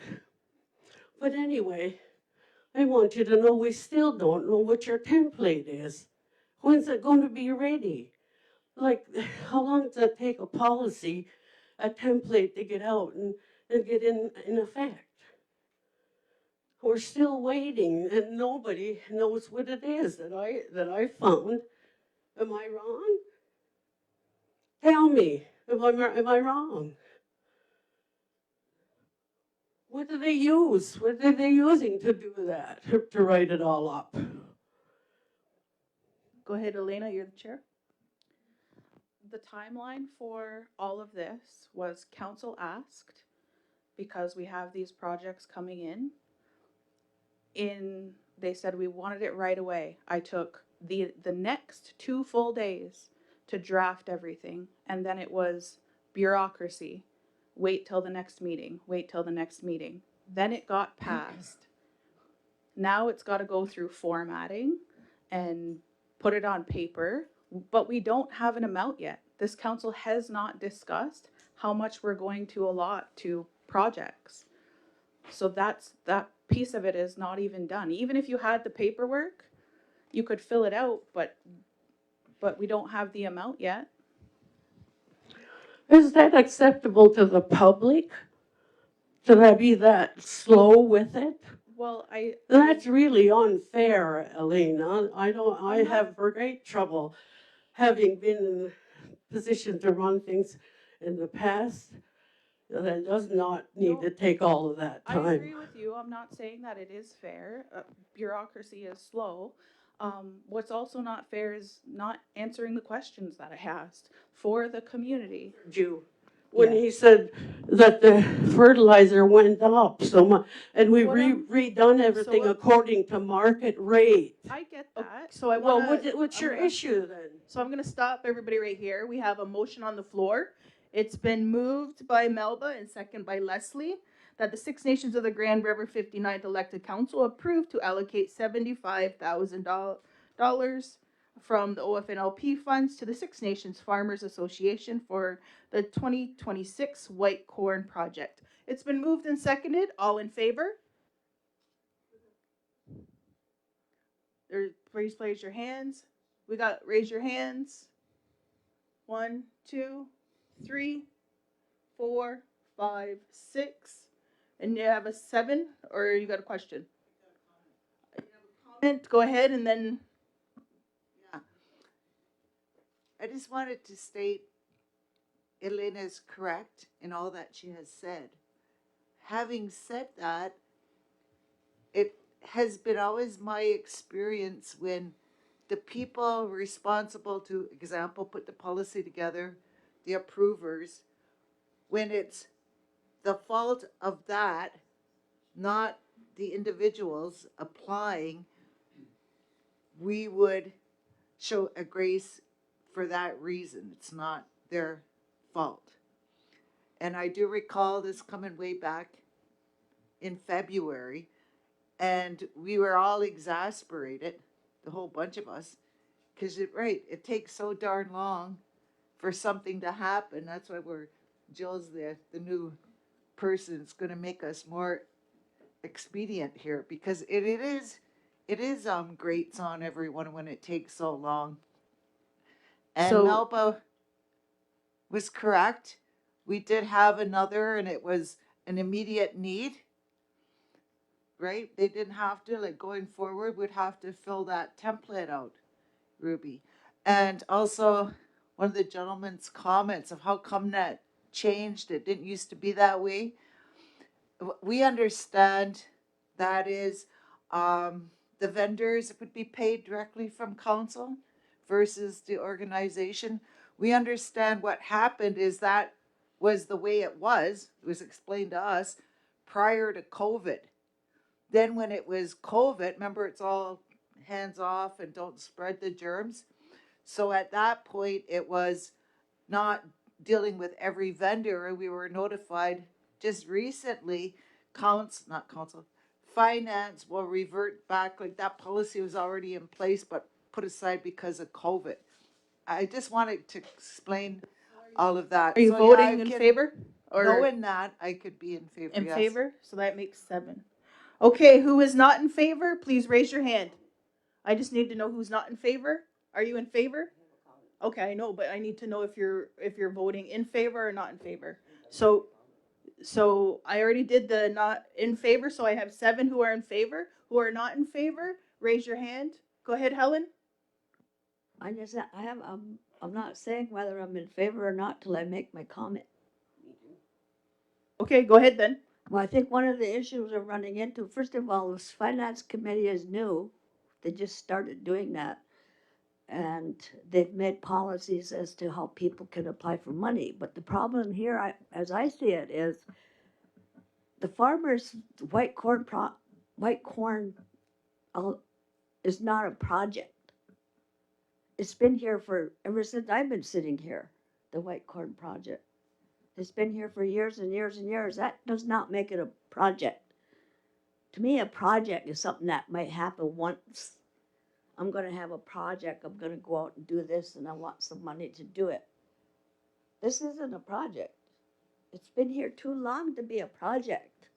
But anyway, I want you to know we still don't know what your template is. When's it going to be ready? Like, how long does it take a policy, a template to get out and get in effect? We're still waiting, and nobody knows what it is that I found. Am I wrong? Tell me, am I wrong? What do they use? What are they using to do that, to write it all up? Go ahead, Elena, you're the chair. The timeline for all of this was council asked, because we have these projects coming in, they said we wanted it right away. I took the next 2 full days to draft everything, and then it was bureaucracy. Wait till the next meeting, wait till the next meeting. Then it got passed. Now it's got to go through formatting and put it on paper, but we don't have an amount yet. This council has not discussed how much we're going to allot to projects. So that piece of it is not even done. Even if you had the paperwork, you could fill it out, but we don't have the amount yet. Is that acceptable to the public? Should I be that slow with it? Well, That's really unfair, Elena. I have great trouble having been in a position to run things in the past. That does not need to take all of that time. I agree with you. I'm not saying that it is fair. Bureaucracy is slow. What's also not fair is not answering the questions that I asked for the community. When he said that the fertilizer went up so much, and we redone everything according to market rate. I get that. So I want to. What's your issue then? So I'm going to stop everybody right here. We have a motion on the floor. It's been moved by Melba and second by Leslie that the Six Nations of the Grand River 59th Elected Council approve to allocate $75,000 from the OFNLP funds to the Six Nations Farmers Association for the 2026 White Corn Project. It's been moved and seconded. All in favor? Please raise your hands. We got raise your hands. 1, 2, 3, 4, 5, 6. And you have a 7, or you got a question? You have a comment? Go ahead, and then. Yeah. I just wanted to state Elena is correct in all that she has said. Having said that, it has been always my experience when the people responsible to, example, put the policy together, the approvers, when it's the fault of that, not the individuals applying, we would show a grace for that reason. It's not their fault. And I do recall this coming way back in February, and we were all exasperated, the whole bunch of us, because it takes so darn long for something to happen. That's why Jill's the new person. It's going to make us more expedient here, because it is grates on everyone when it takes so long. And So- Melba was correct. We did have another, and it was an immediate need, right? They didn't have to, like going forward, would have to fill that template out, Ruby. And also, one of the gentleman's comments of how come that changed, it didn't used to be that way. We understand that is the vendors would be paid directly from council versus the organization. We understand what happened is that was the way it was explained to us prior to COVID. Then when it was COVID, remember it's all hands off and don't spread the germs. So at that point, it was not dealing with every vendor, and we were notified just recently, finance will revert back, like that policy was already in place, but put aside because of COVID. I just wanted to explain all of that. Are you So, yeah, voting I in can- favor? Or Knowing that, I could be in favor, in yes. favor? So that makes 7. Okay, who is not in favor? Please raise your hand. I just need to know who's not in favor. Are you in favor? Okay, I know, but I need to know if you're voting in favor or not in favor. So I already did the not in favor, so I have 7 who are in favor. Who are not in favor, raise your hand. Go ahead, Helen. I'm not saying whether I'm in favor or not till I make my comment. Okay, go ahead then. Well, I think one of the issues we're running into, first of all, this finance committee is new. They just started doing that. And they've made policies as to how people can apply for money. But the problem here, as I see it, is the farmers' white corn is not a project. It's been here ever since I've been sitting here, the white corn project. It's been here for years and years and years. That does not make it a project. To me, a project is something that might happen once. I'm going to have a project. I'm going to go out and do this, and I want some money to do it. This isn't a project. It's been here too long to be a project.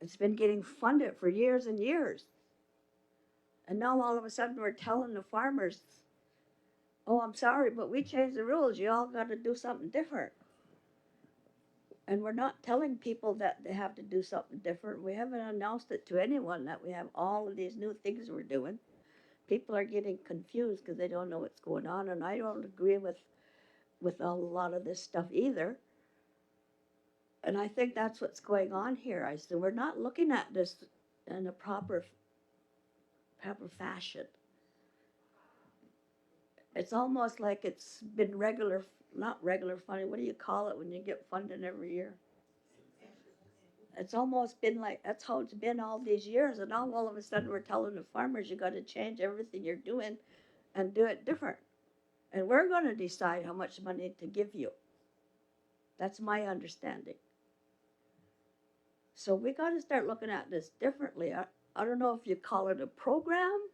It's been getting funded for years and years. And now all of a sudden we're telling the farmers, oh, I'm sorry, but we changed the rules. You all got to do something different. And we're not telling people that they have to do something different. We haven't announced it to anyone that we have all of these new things we're doing. People are getting confused because they don't know what's going on. And I don't agree with a lot of this stuff either. And I think that's what's going on here. I said, we're not looking at this in a proper fashion. It's almost like it's been not regular funding. What do you call it when you get funding every year? It's almost been like, that's how it's been all these years. And now all of a sudden we're telling the farmers, you got to change everything you're doing and do it different. And we're going to decide how much money to give you. That's my understanding. So we got to start looking at this differently. I don't know if you call it a program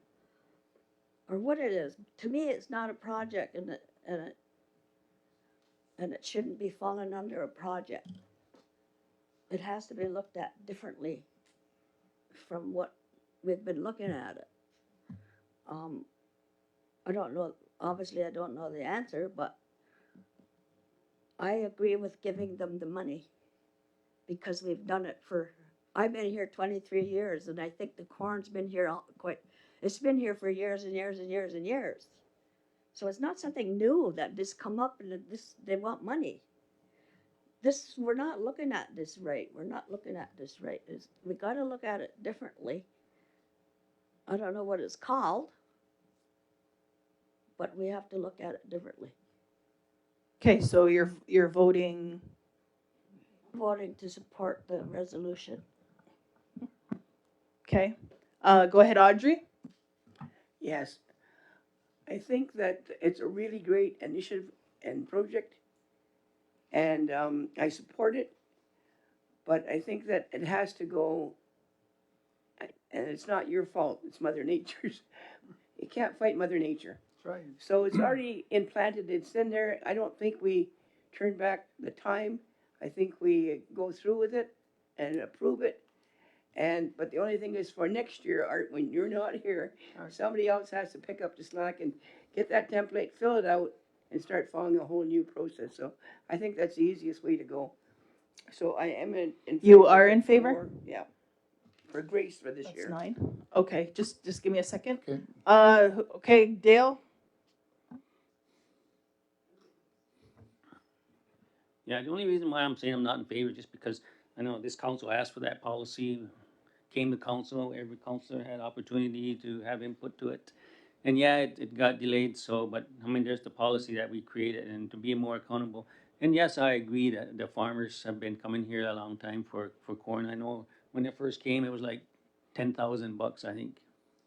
or what it is. To me, it's not a project, and it shouldn't be falling under a project. It has to be looked at differently from what we've been looking at it. I don't know. Obviously, I don't know the answer, but I agree with giving them the money because we've done it I've been here 23 years, and I think the corn's been here it's been here for years and years and years and years. So it's not something new that just come up and they want money. We're not looking at this right. We're not looking at this right. We got to look at it differently. I don't know what it's called, but we have to look at it differently. Okay, so you're voting to support the resolution. Okay. Go ahead, Audrey. Yes. I think that it's a really great initiative and project, and I support it, but I think that it has to go, and it's not your fault, it's Mother Nature's. You can't fight Mother Nature. That's right. So it's already implanted, it's in there. I don't think we turn back the time. I think we go through with it and approve it. But the only thing is for next year, Art, when you're not here, somebody else has to pick up the slack and get that template, fill it out, and start following a whole new process. So I think that's the easiest way to go. So I am in You favor are of it in favor? for- yeah, for grace for this That's year. 9. Okay, just give me a second. Okay. Okay, Dale? Yeah, the only reason why I'm saying I'm not in favor is just because I know this council asked for that policy, came to council, every councilor had opportunity to have input to it. And yeah, it got delayed, so, but I mean, there's the policy that we created and to be more accountable. And yes, I agree that the farmers have been coming here a long time for corn. I know when it first came, it was like $10,000, I think.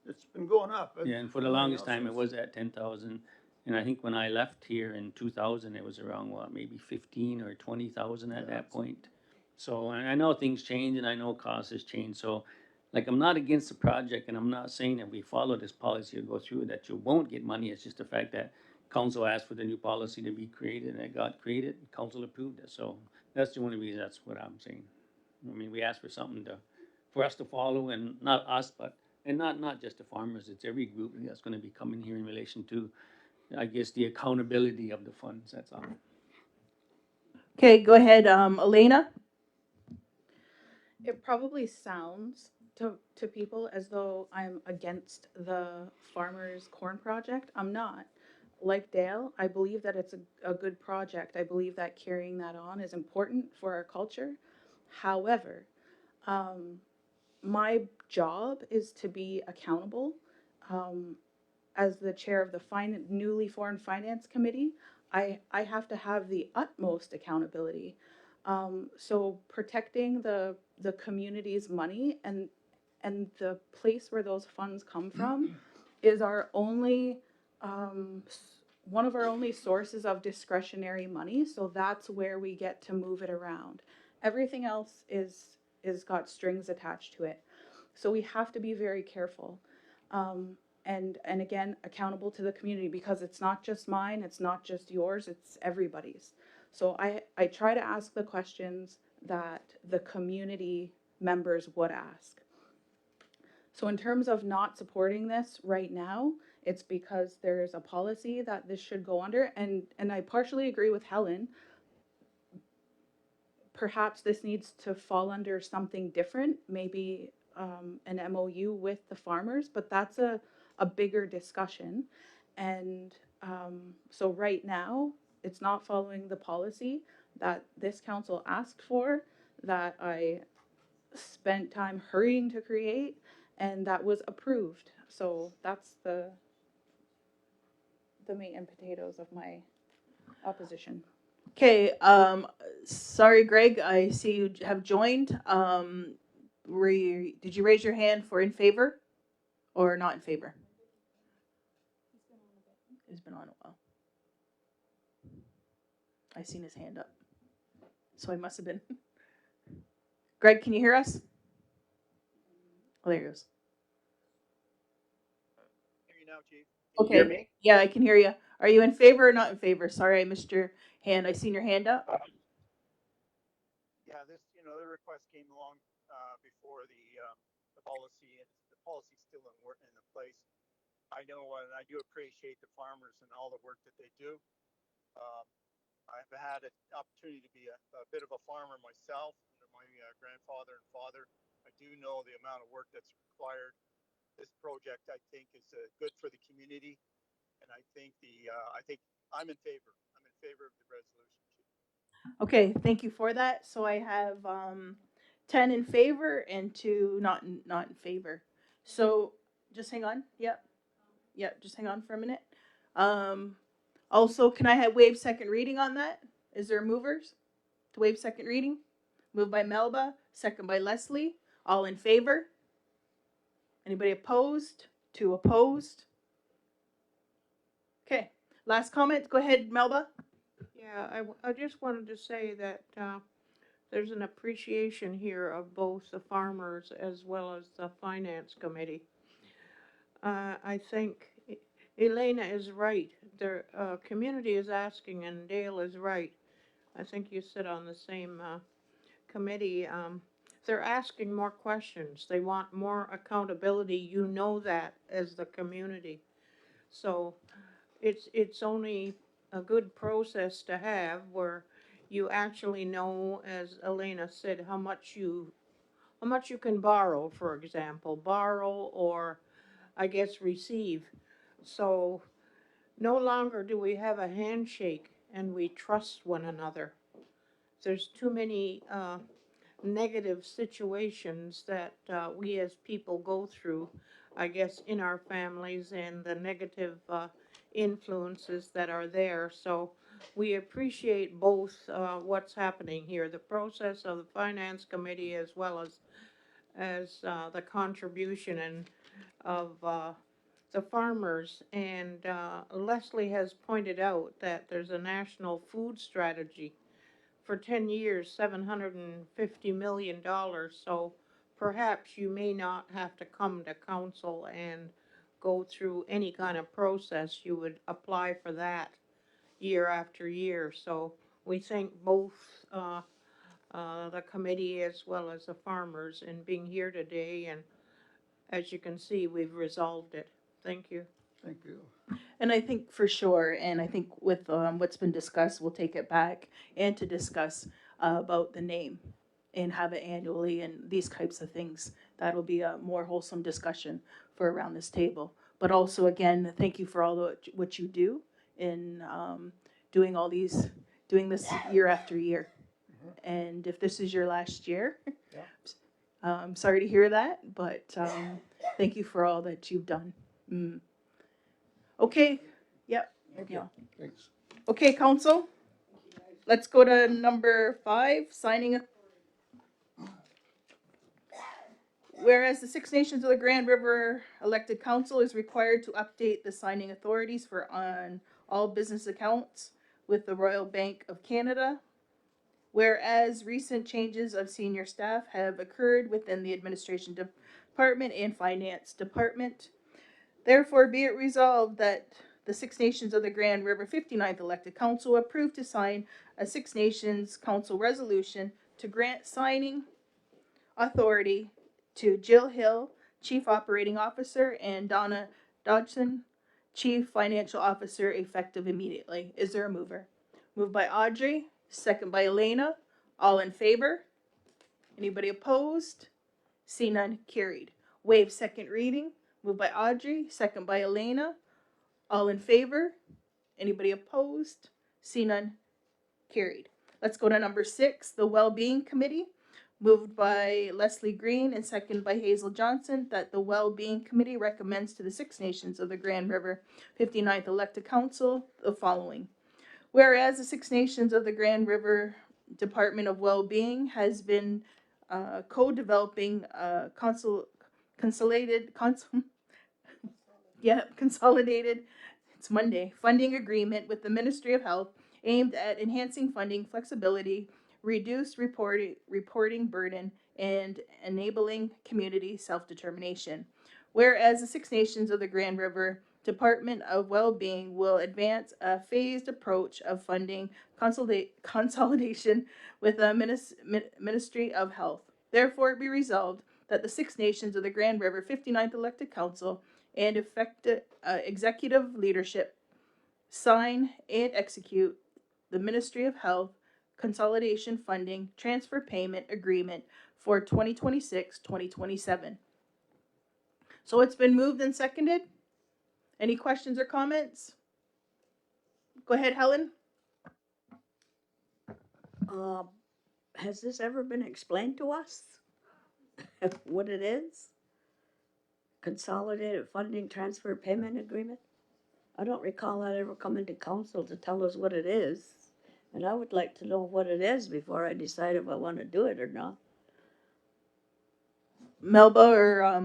It's been going up. Yeah, and for the longest time, it was at 10,000. And I think when I left here in 2000, it was around what, maybe 15 or 20,000 at that point. So I know things change, and I know costs has changed. So, like, I'm not against the project, and I'm not saying that we follow this policy or go through that you won't get money. It's just the fact that council asked for the new policy to be created, and it got created. Council approved it. So that's the only reason. That's what I'm saying. I mean, we asked for something for us to follow, and not us, but and not just the farmers. It's every group that's going to be coming here in relation to, I guess, the accountability of the funds. That's all. Okay, go ahead, Elena? It probably sounds to people as though I'm against the farmers' corn project. I'm not. Like Dale, I believe that it's a good project. I believe that carrying that on is important for our culture. However, my job is to be accountable. As the chair of the newly formed finance committee, I have to have the utmost accountability. So protecting the community's money and the place where those funds come from is our only one of our only sources of discretionary money. So that's where we get to move it around. Everything else is got strings attached to it. So we have to be very careful. And again, accountable to the community, because it's not just mine, it's not just yours, it's everybody's. So I try to ask the questions that the community members would ask. So in terms of not supporting this right now, it's because there's a policy that this should go under, and I partially agree with Helen. Perhaps this needs to fall under something different, maybe an MOU with the farmers, but that's a bigger discussion. And so right now, it's not following the policy that this council asked for, that I spent time hurrying to create, and that was approved. So that's the meat and potatoes of my opposition. Okay, sorry, Greg, I see you have joined. Did you raise your hand for in favor or not in favor? He's been on a while. I seen his hand up. So he must have been. Greg, can you hear us? Oh, there he goes. Hear you now, Chief. Can you hear Okay. me? Yeah, I can hear you. Are you in favor or not in favor? Sorry, I missed your hand. I seen your hand up. Yeah, this, the request came along before the policy, and the policy's still in the place. I know, and I do appreciate the farmers and all the work that they do. Um, I've had an opportunity to be a bit of a farmer myself under my grandfather and father. I do know the amount of work that's required. This project, I think, is good for the community, and I think I'm in favor. I'm in favor of the resolution. Okay, thank you for that. So I have 10 in favor and 2 not in favor. So just hang on. Yep, just hang on for a minute. Also, can I have waive second reading on that? Is there movers to waive second reading? Moved by Melba, second by Leslie. All in favor? Anybody opposed? 2 opposed. Okay, last comment. Go ahead, Melba. Yeah, I just wanted to say that there's an appreciation here of both the farmers as well as the finance committee. I think Elena is right. The community is asking, and Dale is right. I think you sit on the same committee. They're asking more questions. They want more accountability. You know that as the community. So it's only a good process to have where you actually know, as Elena said, how much you can borrow, for example, borrow or I guess receive. So no longer do we have a handshake and we trust one another. There's too many negative situations that we as people go through, I guess, in our families and the negative influences that are there. So we appreciate both what's happening here, the process of the finance committee as well as the contribution and of the farmers. And Leslie has pointed out that there's a national food strategy for 10 years, $750 million. So perhaps you may not have to come to council and go through any kind of process. You would apply for that year after year. So we thank both the committee as well as the farmers in being here today. And as you can see, we've resolved it. Thank you. Thank you. And I think for sure, and I think with what's been discussed, we'll take it back and to discuss about the name and have it annually and these types of things. That'll be a more wholesome discussion for around this table. But also, again, thank you for all the, what you do in doing all these, doing this year after year. And if this is your last year, I'm sorry to hear that, but thank you for all that you've done. Okay, yep. Yeah. Thanks. Okay, council, let's go to number 5, signing. Whereas the Six Nations of the Grand River elected council is required to update the signing authorities for on all business accounts with the Royal Bank of Canada. Whereas recent changes of senior staff have occurred within the administration department and finance department. Therefore, be it resolved that the Six Nations of the Grand River 59th elected council approved to sign a Six Nations council resolution to grant signing authority to Jill Hill, Chief Operating Officer, and Donna Dodson, Chief Financial Officer, effective immediately. Is there a mover? Moved by Audrey, second by Elena. All in favor? Anybody opposed? See none, carried. Waive second reading. Moved by Audrey, second by Elena. All in favor? Anybody opposed? See none, carried. Let's go to number 6, the Wellbeing Committee. Moved by Leslie Green and second by Hazel Johnson, that the Wellbeing Committee recommends to the Six Nations of the Grand River 59th elected council the following. Whereas the Six Nations of the Grand River Department of Wellbeing has been co-developing consolidated it's Monday, funding agreement with the Ministry of Health aimed at enhancing funding flexibility, reduce reporting burden, and enabling community self-determination. Whereas the Six Nations of the Grand River Department of Wellbeing will advance a phased approach of funding consolidation with the Ministry of Health. Therefore, it be resolved that the Six Nations of the Grand River 59th elected council and effective executive leadership sign and execute the Ministry of Health Consolidation Funding Transfer Payment Agreement for 2026-2027. So it's been moved and seconded. Any questions or comments? Go ahead, Helen. Has this ever been explained to us? What it is? Consolidated Funding Transfer Payment Agreement? I don't recall that ever coming to council to tell us what it is. And I would like to know what it is before I decide if I want to do it or not. Melba or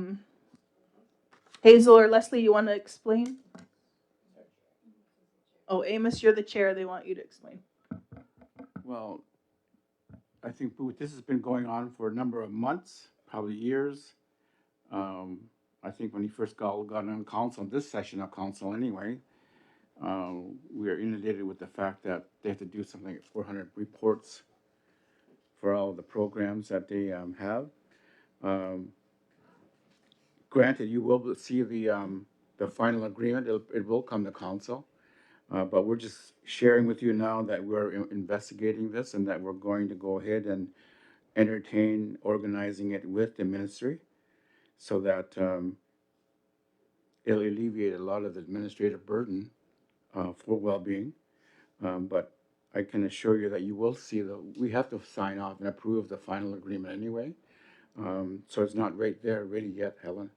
Hazel or Leslie, you want to explain? Oh, Amos, you're the chair. They want you to explain. Well, I think this has been going on for a number of months, probably years. I think when he first got on council, this session of council anyway, we are inundated with the fact that they have to do something like 400 reports for all of the programs that they have. Granted, you will see the final agreement. It will come to council. But we're just sharing with you now that we're investigating this and that we're going to go ahead and entertain organizing it with the ministry so that it'll alleviate a lot of the administrative burden for well-being. But I can assure you that you will see we have to sign off and approve the final agreement anyway. So it's not right there ready yet, Helen.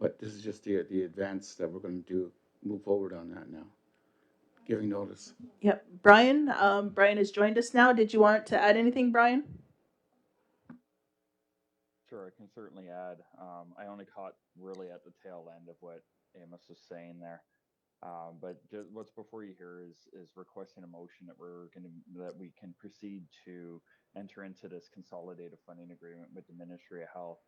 But this is just the advance that we're going to do, move forward on that now, giving notice. Yep. Brian, Brian has joined us now. Did you want to add anything, Brian? Sure, I can certainly add. I only caught really at the tail end of what Amos was saying there. But just what's before you here is requesting a motion that we can proceed to enter into this consolidated funding agreement with the Ministry of Health.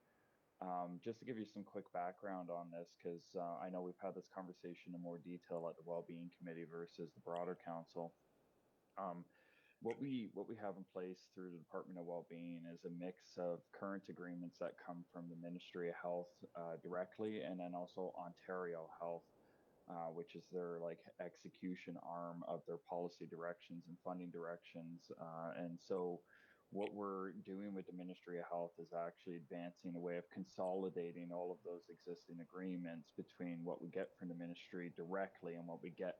Just to give you some quick background on this, because I know we've had this conversation in more detail at the Wellbeing Committee versus the broader council. Um, what we have in place through the Department of Wellbeing is a mix of current agreements that come from the Ministry of Health directly, and then also Ontario Health, which is their like execution arm of their policy directions and funding directions. And so, what we're doing with the Ministry of Health is actually advancing a way of consolidating all of those existing agreements between what we get from the ministry directly and what we get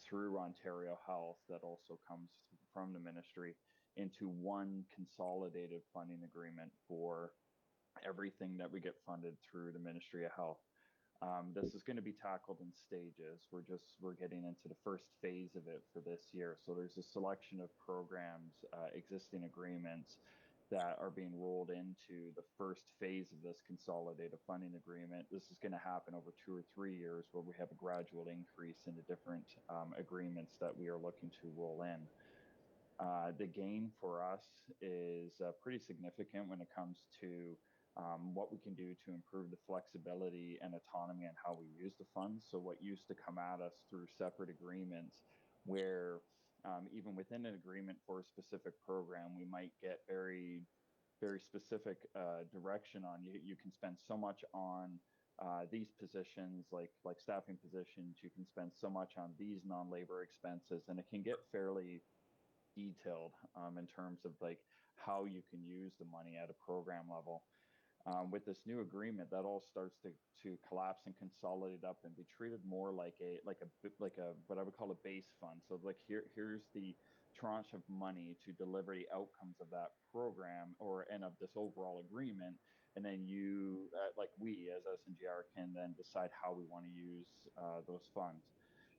through Ontario Health that also comes from the ministry into one consolidated funding agreement for everything that we get funded through the Ministry of Health. This is going to be tackled in stages. We're getting into the first phase of it for this year. So there's a selection of programs, existing agreements that are being rolled into the first phase of this consolidated funding agreement. This is going to happen over 2 or 3 years, where we have a gradual increase in the different agreements that we are looking to roll in. The gain for us is pretty significant when it comes to what we can do to improve the flexibility and autonomy and how we use the funds. So what used to come at us through separate agreements, where even within an agreement for a specific program, we might get very specific direction on you can spend so much on these positions, like staffing positions. You can spend so much on these non-labor expenses, and it can get fairly detailed in terms of like how you can use the money at a program level. With this new agreement, that all starts to collapse and consolidate up and be treated more like a what I would call a base fund. So like here's the tranche of money to deliver the outcomes of that program or and of this overall agreement, and then you like we as SNGR can then decide how we want to use those funds.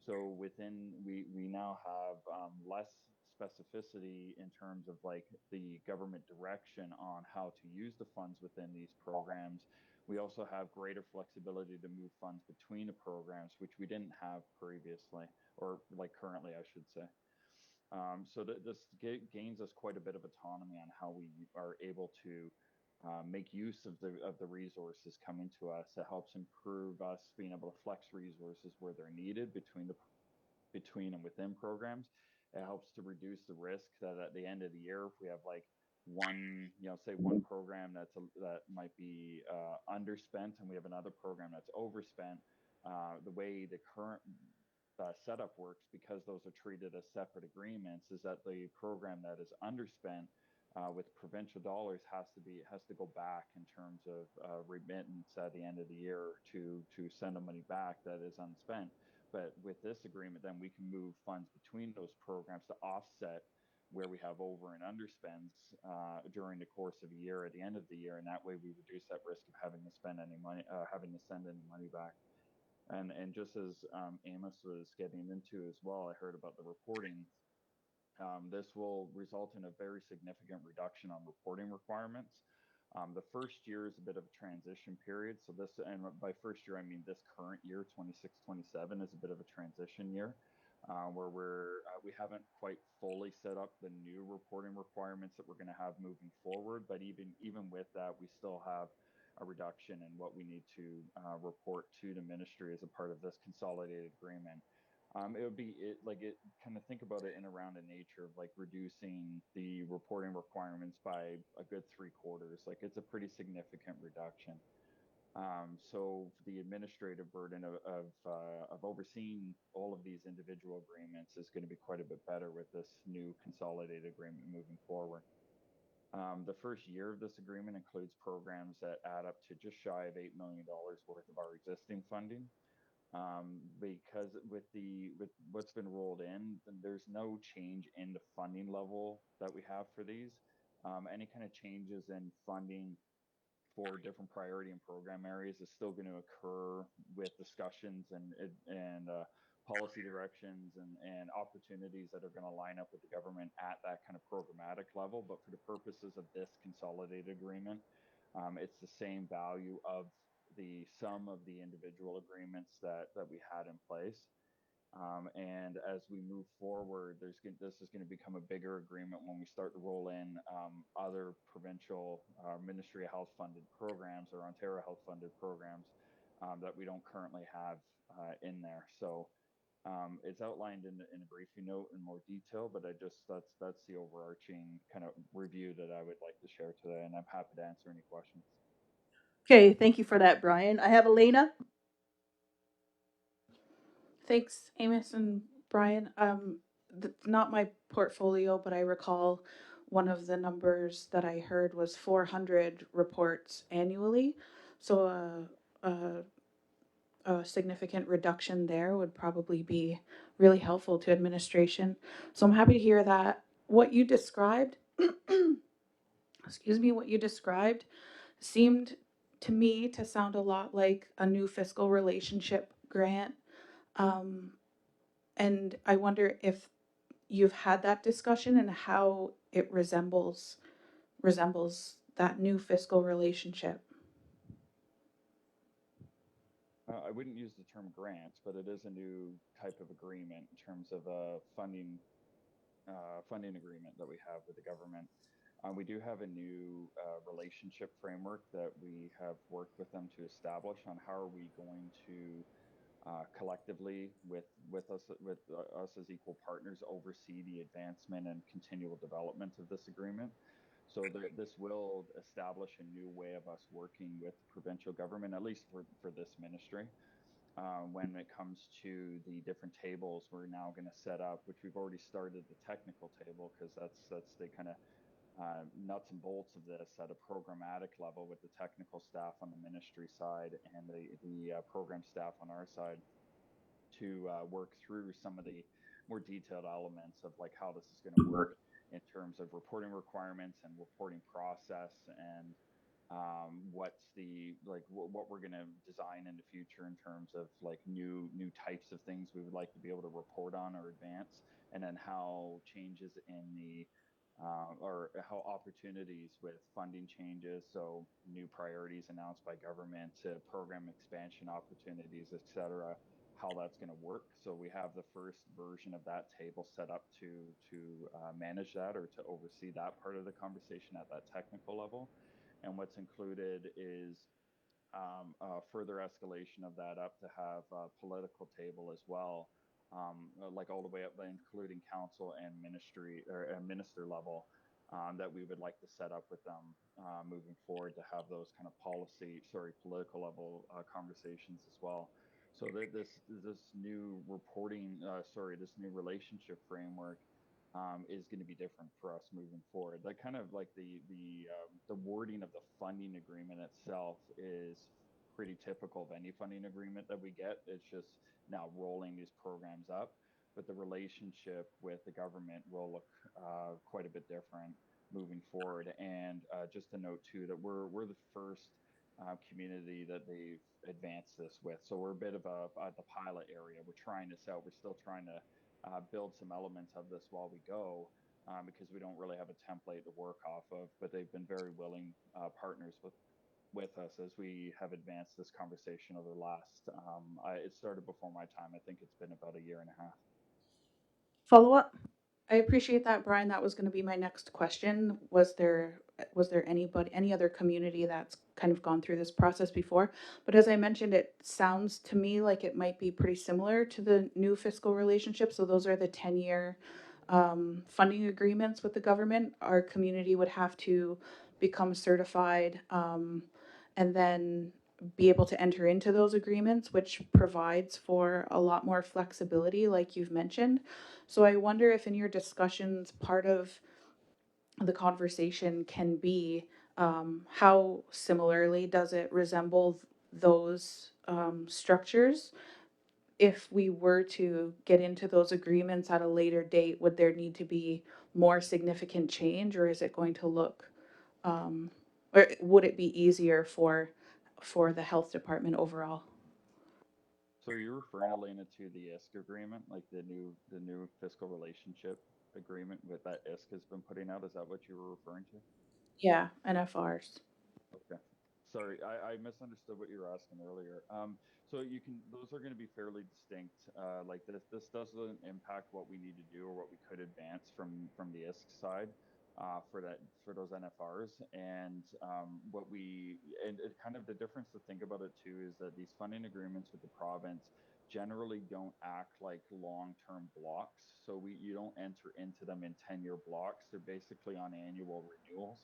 So we now have less specificity in terms of like the government direction on how to use the funds within these programs. We also have greater flexibility to move funds between the programs, which we didn't have previously, or like currently, I should say. So this gains us quite a bit of autonomy on how we are able to make use of the resources coming to us. It helps improve us being able to flex resources where they're needed between and within programs. It helps to reduce the risk that at the end of the year, if we have like say one program that might be underspent, and we have another program that's overspent, the way the current setup works, because those are treated as separate agreements, is that the program that is underspent with provincial dollars has to go back in terms of remittance at the end of the year to send the money back that is unspent. But with this agreement, then we can move funds between those programs to offset where we have over and underspends during the course of a year at the end of the year, and that way we reduce that risk of having to spend any money, having to send any money back. And just as Amos was getting into as well, I heard about the reporting. This will result in a very significant reduction on reporting requirements. The first year is a bit of a transition period. So this, and by first year, I mean this current year, 26-27, is a bit of a transition year, where we haven't quite fully set up the new reporting requirements that we're going to have moving forward. But even with that, we still have a reduction in what we need to report to the ministry as a part of this consolidated agreement. It would be kind of think about it in around the nature of like reducing the reporting requirements by a good 3/4. Like it's a pretty significant reduction. So the administrative burden of overseeing all of these individual agreements is going to be quite a bit better with this new consolidated agreement moving forward. The first year of this agreement includes programs that add up to just shy of $8 million worth of our existing funding. Because with what's been rolled in, there's no change in the funding level that we have for these. Any kind of changes in funding for different priority and program areas is still going to occur with discussions and policy directions and opportunities that are going to line up with the government at that kind of programmatic level. But for the purposes of this consolidated agreement, it's the same value of the sum of the individual agreements that we had in place. And as we move forward, this is going to become a bigger agreement when we start to roll in other provincial Ministry of Health funded programs or Ontario Health funded programs that we don't currently have in there. So it's outlined in a briefing note in more detail, but that's the overarching kind of review that I would like to share today, and I'm happy to answer any questions. Okay, thank you for that, Brian. I have Elena. Thanks, Amos and Brian. Not my portfolio, but I recall one of the numbers that I heard was 400 reports annually. So a significant reduction there would probably be really helpful to administration. So I'm happy to hear that. What you described, excuse me, what you described seemed to me to sound a lot like a new fiscal relationship grant. Um, and I wonder if you've had that discussion and how it resembles that new fiscal relationship. I wouldn't use the term grants, but it is a new type of agreement in terms of a funding agreement that we have with the government. We do have a new relationship framework that we have worked with them to establish on how are we going to collectively with us as equal partners oversee the advancement and continual development of this agreement. So this will establish a new way of us working with the provincial government, at least for this ministry. When it comes to the different tables, we're now going to set up, which we've already started the technical table because that's the kind of nuts and bolts of this at a programmatic level with the technical staff on the ministry side and the program staff on our side to work through some of the more detailed elements of like how this is going to work in terms of reporting requirements and reporting process and what's the like what we're going to design in the future in terms of like new types of things we would like to be able to report on or advance, and then how changes in the or how opportunities with funding changes, so new priorities announced by government to program expansion opportunities, etc., how that's going to work. So we have the first version of that table set up to manage that or to oversee that part of the conversation at that technical level. And what's included is further escalation of that up to have a political table as well, like all the way up, including council and ministry or minister level, that we would like to set up with them moving forward to have those kind of political level conversations as well. So this new reporting, this new relationship framework is going to be different for us moving forward. Like kind of like the wording of the funding agreement itself is pretty typical of any funding agreement that we get. It's just now rolling these programs up, but the relationship with the government will look quite a bit different moving forward. And just to note too that we're the first community that they've advanced this with. So we're a bit of the pilot area. We're trying this out. We're still trying to build some elements of this while we go, because we don't really have a template to work off of. But they've been very willing partners with us as we have advanced this conversation over the last. It started before my time. I think it's been about a year and a half. Follow up? I appreciate that, Brian. That was going to be my next question. Was there any other community that's kind of gone through this process before? But as I mentioned, it sounds to me like it might be pretty similar to the new fiscal relationship. So those are the 10-year funding agreements with the government. Our community would have to become certified, and then be able to enter into those agreements, which provides for a lot more flexibility, like you've mentioned. So I wonder if in your discussions, part of the conversation can be how similarly does it resemble those structures? If we were to get into those agreements at a later date, would there need to be more significant change, or is it going to look, or would it be easier for the health department overall? So you're referring, Elena, to the ISK agreement, like the new fiscal relationship agreement with that ISK has been putting out. Is that what you were referring to? Yeah, NFRs. Okay. Sorry, I misunderstood what you were asking earlier. So you can, those are going to be fairly distinct. Like this doesn't impact what we need to do or what we could advance from the ISK side for those NFRs. And what we and it kind of the difference to think about it too is that these funding agreements with the province generally don't act like long-term blocks. So you don't enter into them in 10-year blocks. They're basically on annual renewals.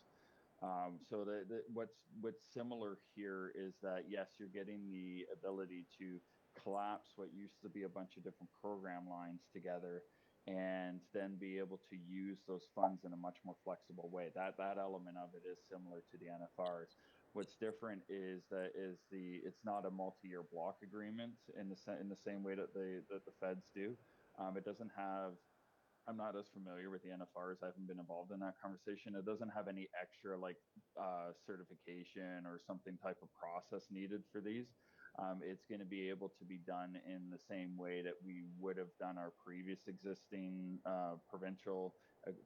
So what's similar here is that yes, you're getting the ability to collapse what used to be a bunch of different program lines together, and then be able to use those funds in a much more flexible way. That element of it is similar to the NFRs. What's different is it's not a multi-year block agreement in the same way that the feds do. It doesn't have I'm not as familiar with the NFRs. I haven't been involved in that conversation. It doesn't have any extra like certification or something type of process needed for these. It's going to be able to be done in the same way that we would have done our previous existing provincial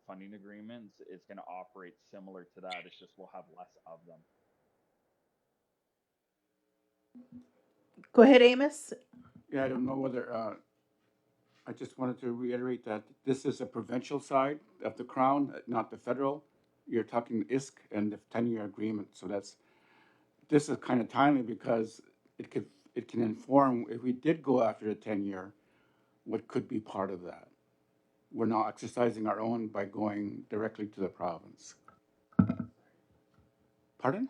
funding agreements. It's going to operate similar to that. It's just we'll have less of them. Go ahead, Amos. Yeah, I don't know whether, I just wanted to reiterate that this is a provincial side of the crown, not the federal. You're talking ISK and the 10-year agreement. So this is kind of timely because it can inform, if we did go after the 10-year, what could be part of that. We're not exercising our own by going directly to the province. Pardon?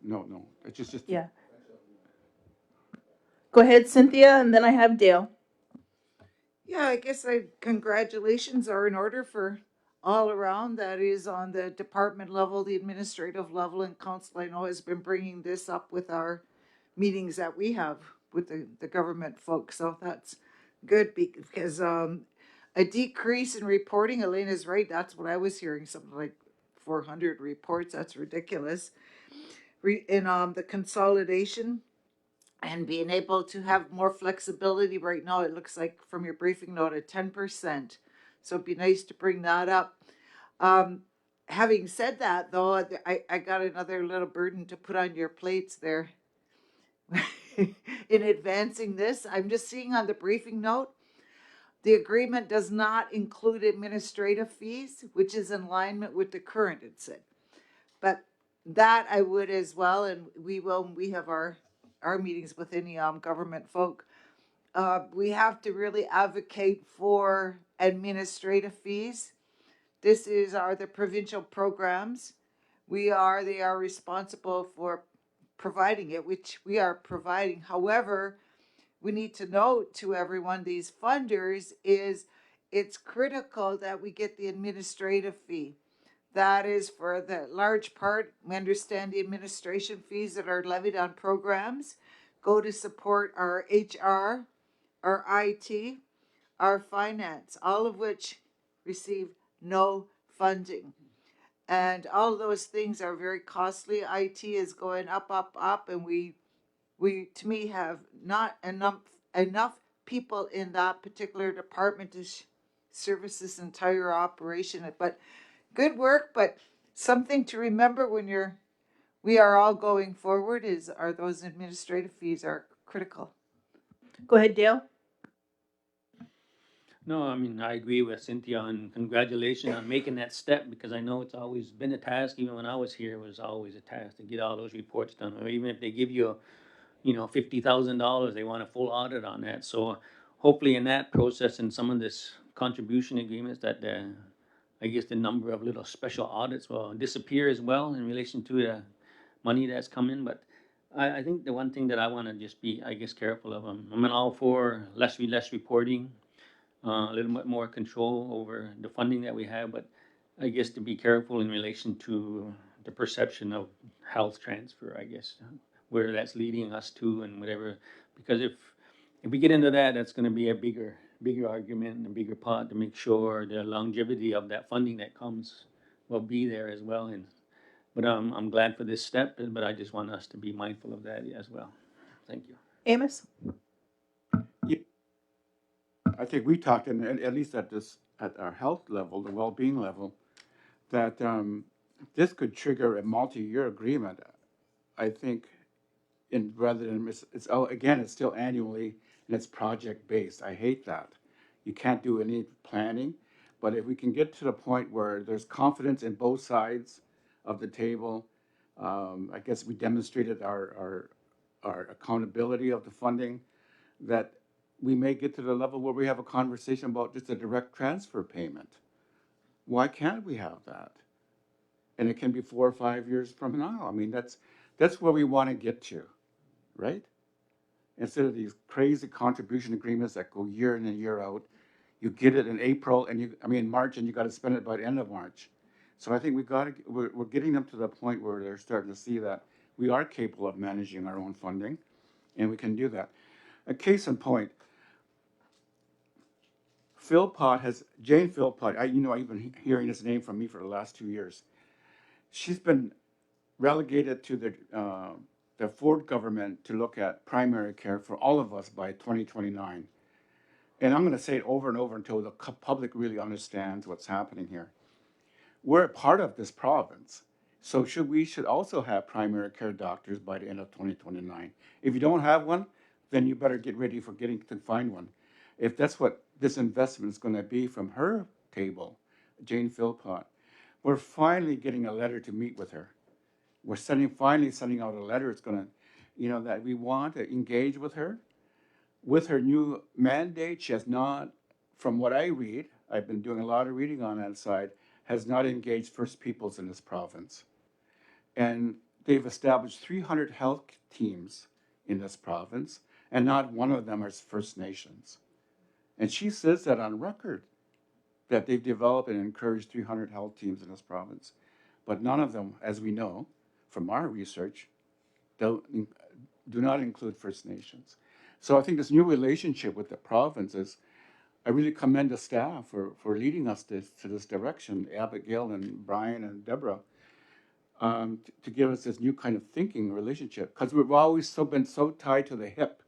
No, it's just. Yeah. Go ahead, Cynthia, and then I have Dale. Yeah, I guess congratulations are in order for all around. That is on the department level, the administrative level, and council. I know has been bringing this up with our meetings that we have with the government folks. So that's good because a decrease in reporting. Elena's right. That's what I was hearing. Something like 400 reports. That's ridiculous. In the consolidation and being able to have more flexibility right now, it looks like from your briefing note at 10%. So it'd be nice to bring that up. Having said that, though, I got another little burden to put on your plates there. In advancing this, I'm just seeing on the briefing note, the agreement does not include administrative fees, which is in alignment with the current, it said. But that I would as well, and we will, when we have our meetings with any government folk, we have to really advocate for administrative fees. This are the provincial programs. They are responsible for providing it, which we are providing. However, we need to note to everyone, these funders, it's critical that we get the administrative fee. That is for the large part, we understand the administration fees that are levied on programs go to support our HR, our IT, our finance, all of which receive no funding. And all of those things are very costly. IT is going up, up, up, and we to me have not enough people in that particular department to service this entire operation. But good work, but something to remember when we are all going forward are those administrative fees are critical. Go ahead, Dale. No, I mean, I agree with Cynthia, and congratulations on making that step, because I know it's always been a task. Even when I was here, it was always a task to get all those reports done. Or even if they give you, $50,000, they want a full audit on that. So hopefully in that process and some of this contribution agreements that I guess the number of little special audits will disappear as well in relation to money that's coming, but I think the one thing that I wanna just be, I guess, careful of, I'm all for less reporting, a little bit more control over the funding that we have, but I guess to be careful in relation to the perception of health transfer, I guess, where that's leading us to and whatever, because if we get into that, that's gonna be a bigger argument and a bigger pot to make sure the longevity of that funding that comes will be there as well. And but I'm glad for this step, but I just want us to be mindful of that as well. Thank you. Amos? I think we talked, and at least at our health level, the well-being level, that this could trigger a multi-year agreement. I think, in rather than it's again, it's still annually and it's project-based. I hate that. You can't do any planning, but if we can get to the point where there's confidence in both sides of the table, I guess we demonstrated our accountability of the funding, that we may get to the level where we have a conversation about just a direct transfer payment. Why can't we have that? And it can be 4 or 5 years from now. I mean, that's where we want to get to, right? Instead of these crazy contribution agreements that go year in and year out, you get it in April and March, and you got to spend it by the end of March. So I think we're getting them to the point where they're starting to see that we are capable of managing our own funding, and we can do that. A case in point, Jane Philpott, I've been hearing this name from me for the last 2 years. She's been relegated to the Ford government to look at primary care for all of us by 2029. And I'm going to say it over and over until the public really understands what's happening here. We're a part of this province, so we should also have primary care doctors by the end of 2029. If you don't have one, then you better get ready for getting to find one. If that's what this investment is going to be from her table, Jane Philpott, we're finally getting a letter to meet with her. We're finally sending out a letter. It's going to, that we want to engage with her. With her new mandate, she has not, from what I read, I've been doing a lot of reading on that side, has not engaged First Peoples in this province. And they've established 300 health teams in this province, and not one of them is First Nations. And she says that on record, that they've developed and encouraged 300 health teams in this province. But none of them, as we know from our research, do not include First Nations. So I think this new relationship with the provinces, I really commend the staff for leading us to this direction, Abigail and Brian and Deborah, to give us this new kind of thinking relationship. Because we've always been so tied to the hip,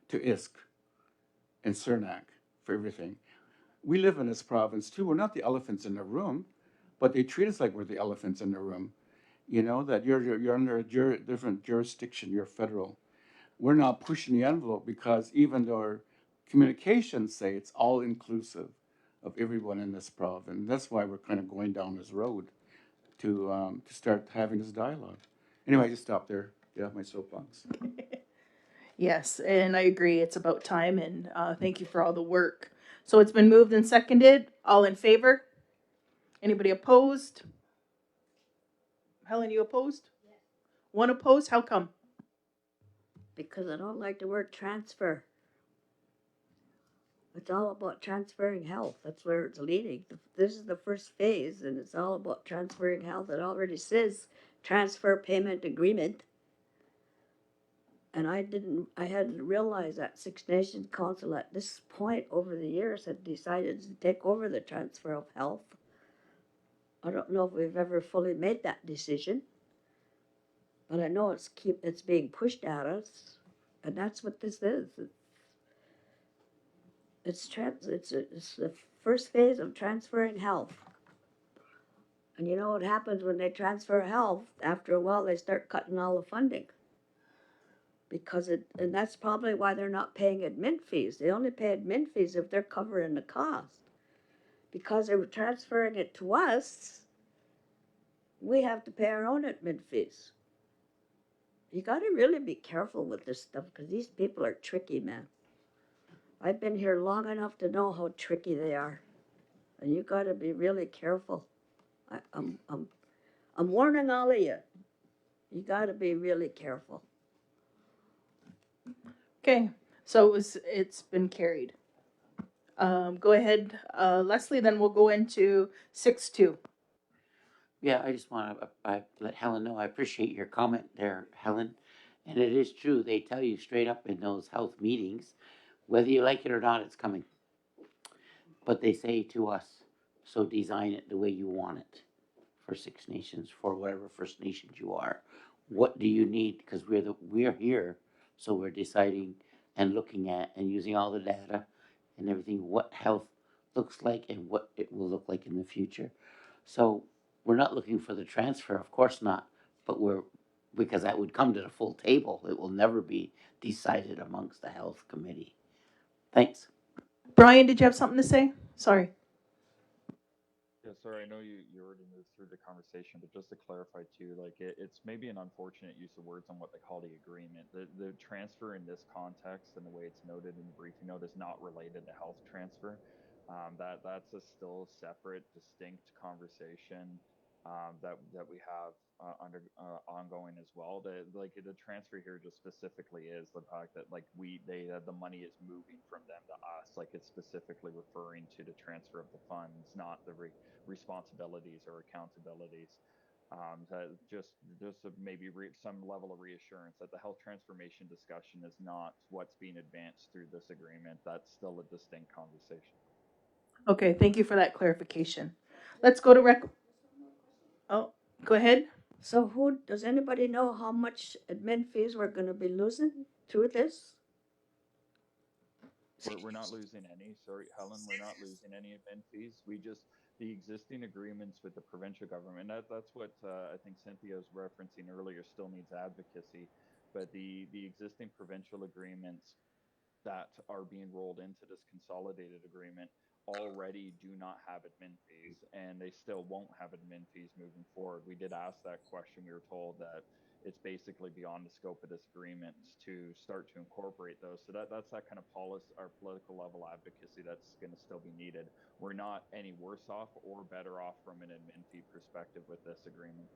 to ISK and CERNAC for everything. We live in this province too. We're not the elephants in the room, but they treat us like we're the elephants in the room. That you're under a different jurisdiction, you're federal. We're not pushing the envelope because even though our communications say it's all inclusive of everyone in this province, that's why we're kind of going down this road to start having this dialogue. Anyway, I just stop there. Yeah, my soapbox. Yes, and I agree. It's about time, and thank you for all the work. So it's been moved and seconded. All in favor? Anybody opposed? Helen, you opposed? Yes. One opposed? How come? Because I don't like the word transfer. It's all about transferring health. That's where it's leading. This is the first phase, and it's all about transferring health. It already says transfer payment agreement. And I hadn't realized that Six Nations Council at this point over the years had decided to take over the transfer of health. I don't know if we've ever fully made that decision, but I know it's being pushed at us, and that's what this is. It's the first phase of transferring health. And you know what happens when they transfer health? After a while, they start cutting all the funding. And that's probably why they're not paying admin fees. They only pay admin fees if they're covering the cost. Because they were transferring it to us, we have to pay our own admin fees. You got to really be careful with this stuff because these people are tricky, man. I've been here long enough to know how tricky they are, and you got to be really careful. I'm warning all of you. You gotta be really careful. Okay, so it's been carried. Go ahead, Leslie, then we'll go into 6-2. Yeah, I just want to let Helen know I appreciate your comment there, Helen. And it is true, they tell you straight up in those health meetings, whether you like it or not, it's coming. But they say to us, so design it the way you want it for Six Nations, for whatever First Nations you are. What do you need? Because we're here, so we're deciding and looking at and using all the data and everything, what health looks like and what it will look like in the future. So we're not looking for the transfer, of course not, but because that would come to the full table. It will never be decided amongst the health committee. Thanks. Brian, did you have something to say? Sorry. Yeah, sorry, I know you already moved through the conversation, but just to clarify too, like it's maybe an unfortunate use of words on what they call the agreement. The transfer in this context and the way it's noted in the briefing note is not related to health transfer. That's a still separate, distinct conversation that we have under ongoing as well. The transfer here just specifically is the fact that like the money is moving from them to us. Like it's specifically referring to the transfer of the funds, not the responsibilities or accountabilities. Just maybe some level of reassurance that the health transformation discussion is not what's being advanced through this agreement. That's still a distinct conversation. Okay, thank you for that clarification. Let's go to Oh, go ahead. So does anybody know how much admin fees we're gonna be losing through this? We're not losing any. Sorry, Helen, we're not losing any admin fees. The existing agreements with the provincial government, that's what I think Cynthia was referencing earlier, still needs advocacy. But the existing provincial agreements that are being rolled into this consolidated agreement already do not have admin fees, and they still won't have admin fees moving forward. We did ask that question. We were told that it's basically beyond the scope of this agreement to start to incorporate those. So that's that kind of policy or political level advocacy that's going to still be needed. We're not any worse off or better off from an admin fee perspective with this agreement.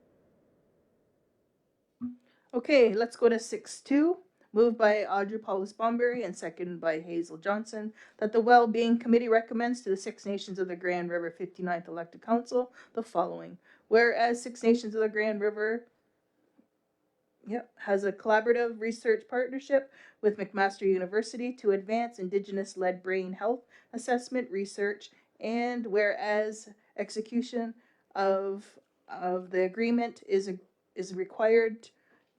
Okay, let's go to 6-2. Moved by Audrey Paulus Bomberry and seconded by Hazel Johnson, that the Well-Being Committee recommends to the Six Nations of the Grand River 59th Elected Council the following. Whereas Six Nations of the Grand River has a collaborative research partnership with McMaster University to advance Indigenous-led brain health assessment research, and whereas execution of the agreement is required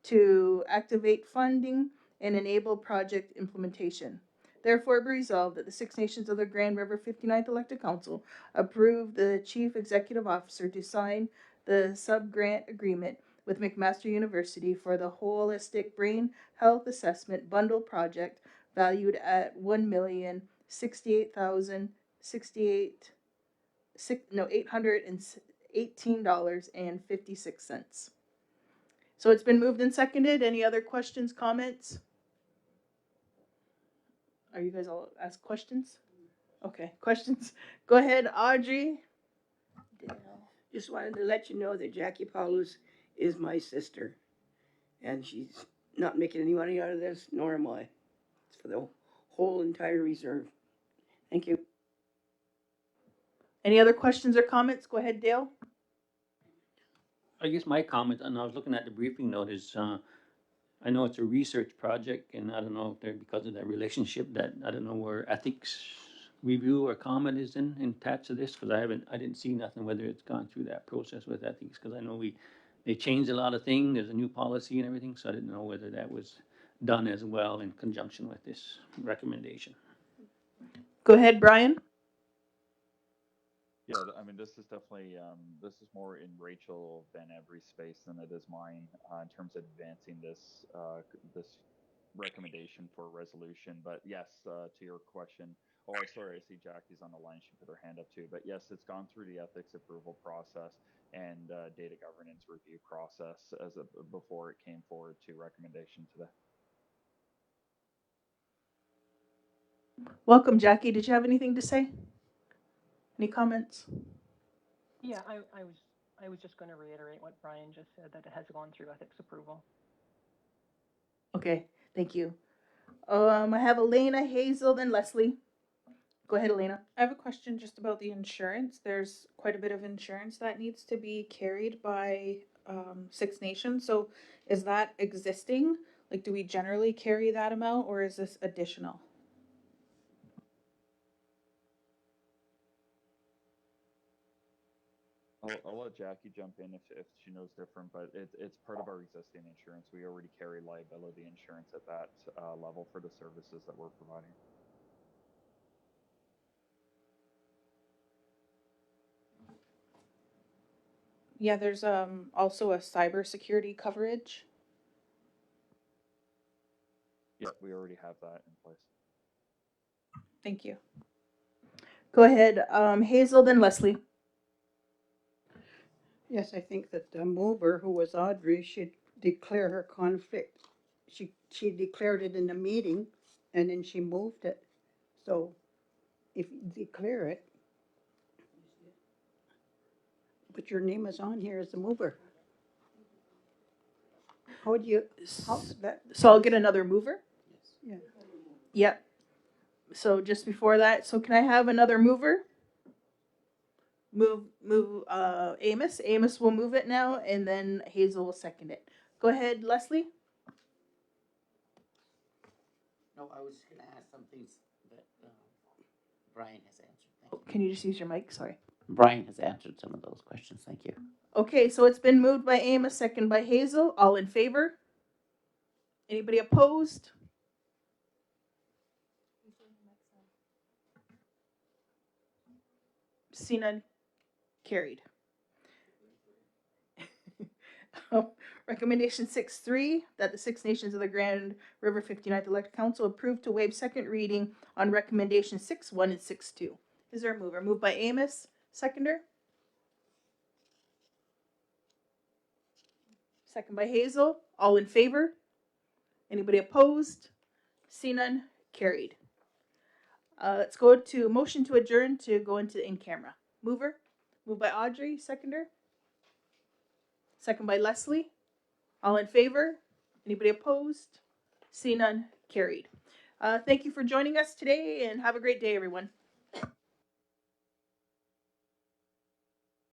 to activate funding and enable project implementation. Therefore, be resolved that the Six Nations of the Grand River 59th Elected Council approve the Chief Executive Officer to sign the sub-grant agreement with McMaster University for the Holistic Brain Health Assessment Bundle Project, valued at $818.56. So it's been moved and seconded. Any other questions, comments? Are you guys all ask questions? Okay, questions. Go ahead, Audrey. Just wanted to let you know that Jackie Paulus is my sister, and she's not making any money out of this, nor am I. It's for the whole entire reserve. Thank you. Any other questions or comments? Go ahead, Dale. I guess my comment, and I was looking at the briefing note, is I know it's a research project, and I don't know if they're because of that relationship that I don't know where ethics review or comment is in attached to this, because I didn't see nothing whether it's gone through that process with ethics, because I know they changed a lot of things. There's a new policy and everything, so I didn't know whether that was done as well in conjunction with this recommendation. Go ahead, Brian. Yeah, I mean, this is definitely this is more in Rachel Van Every's space than it is mine in terms of advancing this recommendation for resolution. But yes, to your question. Oh, sorry, I see Jackie's on the line. She put her hand up too. But yes, it's gone through the ethics approval process and data governance review process before it came forward to recommendation today. Welcome, Jackie. Did you have anything to say? Any comments? Yeah, I was I was just going to reiterate what Brian just said, that it has gone through ethics approval. Okay, thank you. I have Elena, Hazel, then Leslie. Go ahead, Elena. I have a question just about the insurance. There's quite a bit of insurance that needs to be carried by Six Nations. So is that existing? Like, do we generally carry that amount, or is this additional? I'll let Jackie jump in if she knows different, but it's part of our existing insurance. We already carry liability insurance at that level for the services that we're providing. Yeah, there's also a cybersecurity coverage. Yeah, we already have that in place. Thank you. Go ahead, Hazel, then Leslie. Yes, I think that the mover, who was Audrey, should declare her conflict. She declared it in the meeting, and then she moved it. So if you declare it, but your name is on here as the mover. How would you, how, that, So I'll get another mover. yeah. Yep. So just before that, so can I have another mover? Move Amos. Amos will move it now, and then Hazel will second it. Go ahead, Leslie. No, I was just gonna ask some things that Brian has answered. Thank you. Can you just use your mic? Sorry. Brian has answered some of those questions. Thank you. Okay, so it's been moved by Amos, second by Hazel. All in favor? Anybody opposed? See none. Carried. Recommendation 6.3, that the Six Nations of the Grand River 59th Elected Council approve to waive second reading on recommendation 6.1 and 6.2. Is there a mover? Moved by Amos, seconder. Second by Hazel. All in favor? Anybody opposed? See none. Carried. Let's go to motion to adjourn to go into in camera. Mover? Moved by Audrey, seconder. Second by Leslie. All in favor? Anybody opposed? See none. Carried. Thank you for joining us today, and have a great day, everyone.